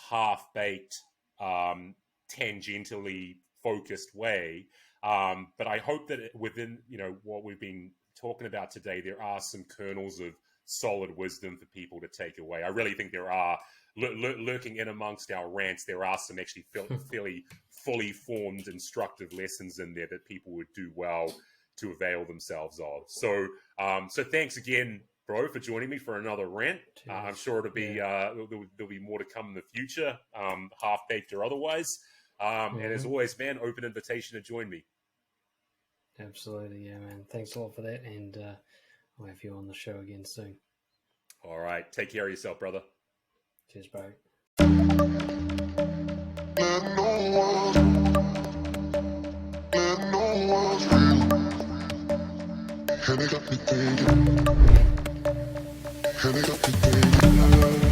half-baked, tangentially focused way. But I hope that within, you know, what we've been talking about today, there are some kernels of solid wisdom for people to take away. I really think there are, lurking in amongst our rants, there are some actually fairly fully formed instructive lessons in there that people would do well to avail themselves of. So, so thanks again, bro, for joining me for another rant. I'm sure it'll be, there'll be more to come in the future, half-baked or otherwise. And as always, man, open invitation to join me. Absolutely, yeah, man. Thanks a lot for that, and I'll have you on the show again soon. All right. Take care of yourself, brother. Cheers, bro. Let no one's real. And it got me thinking.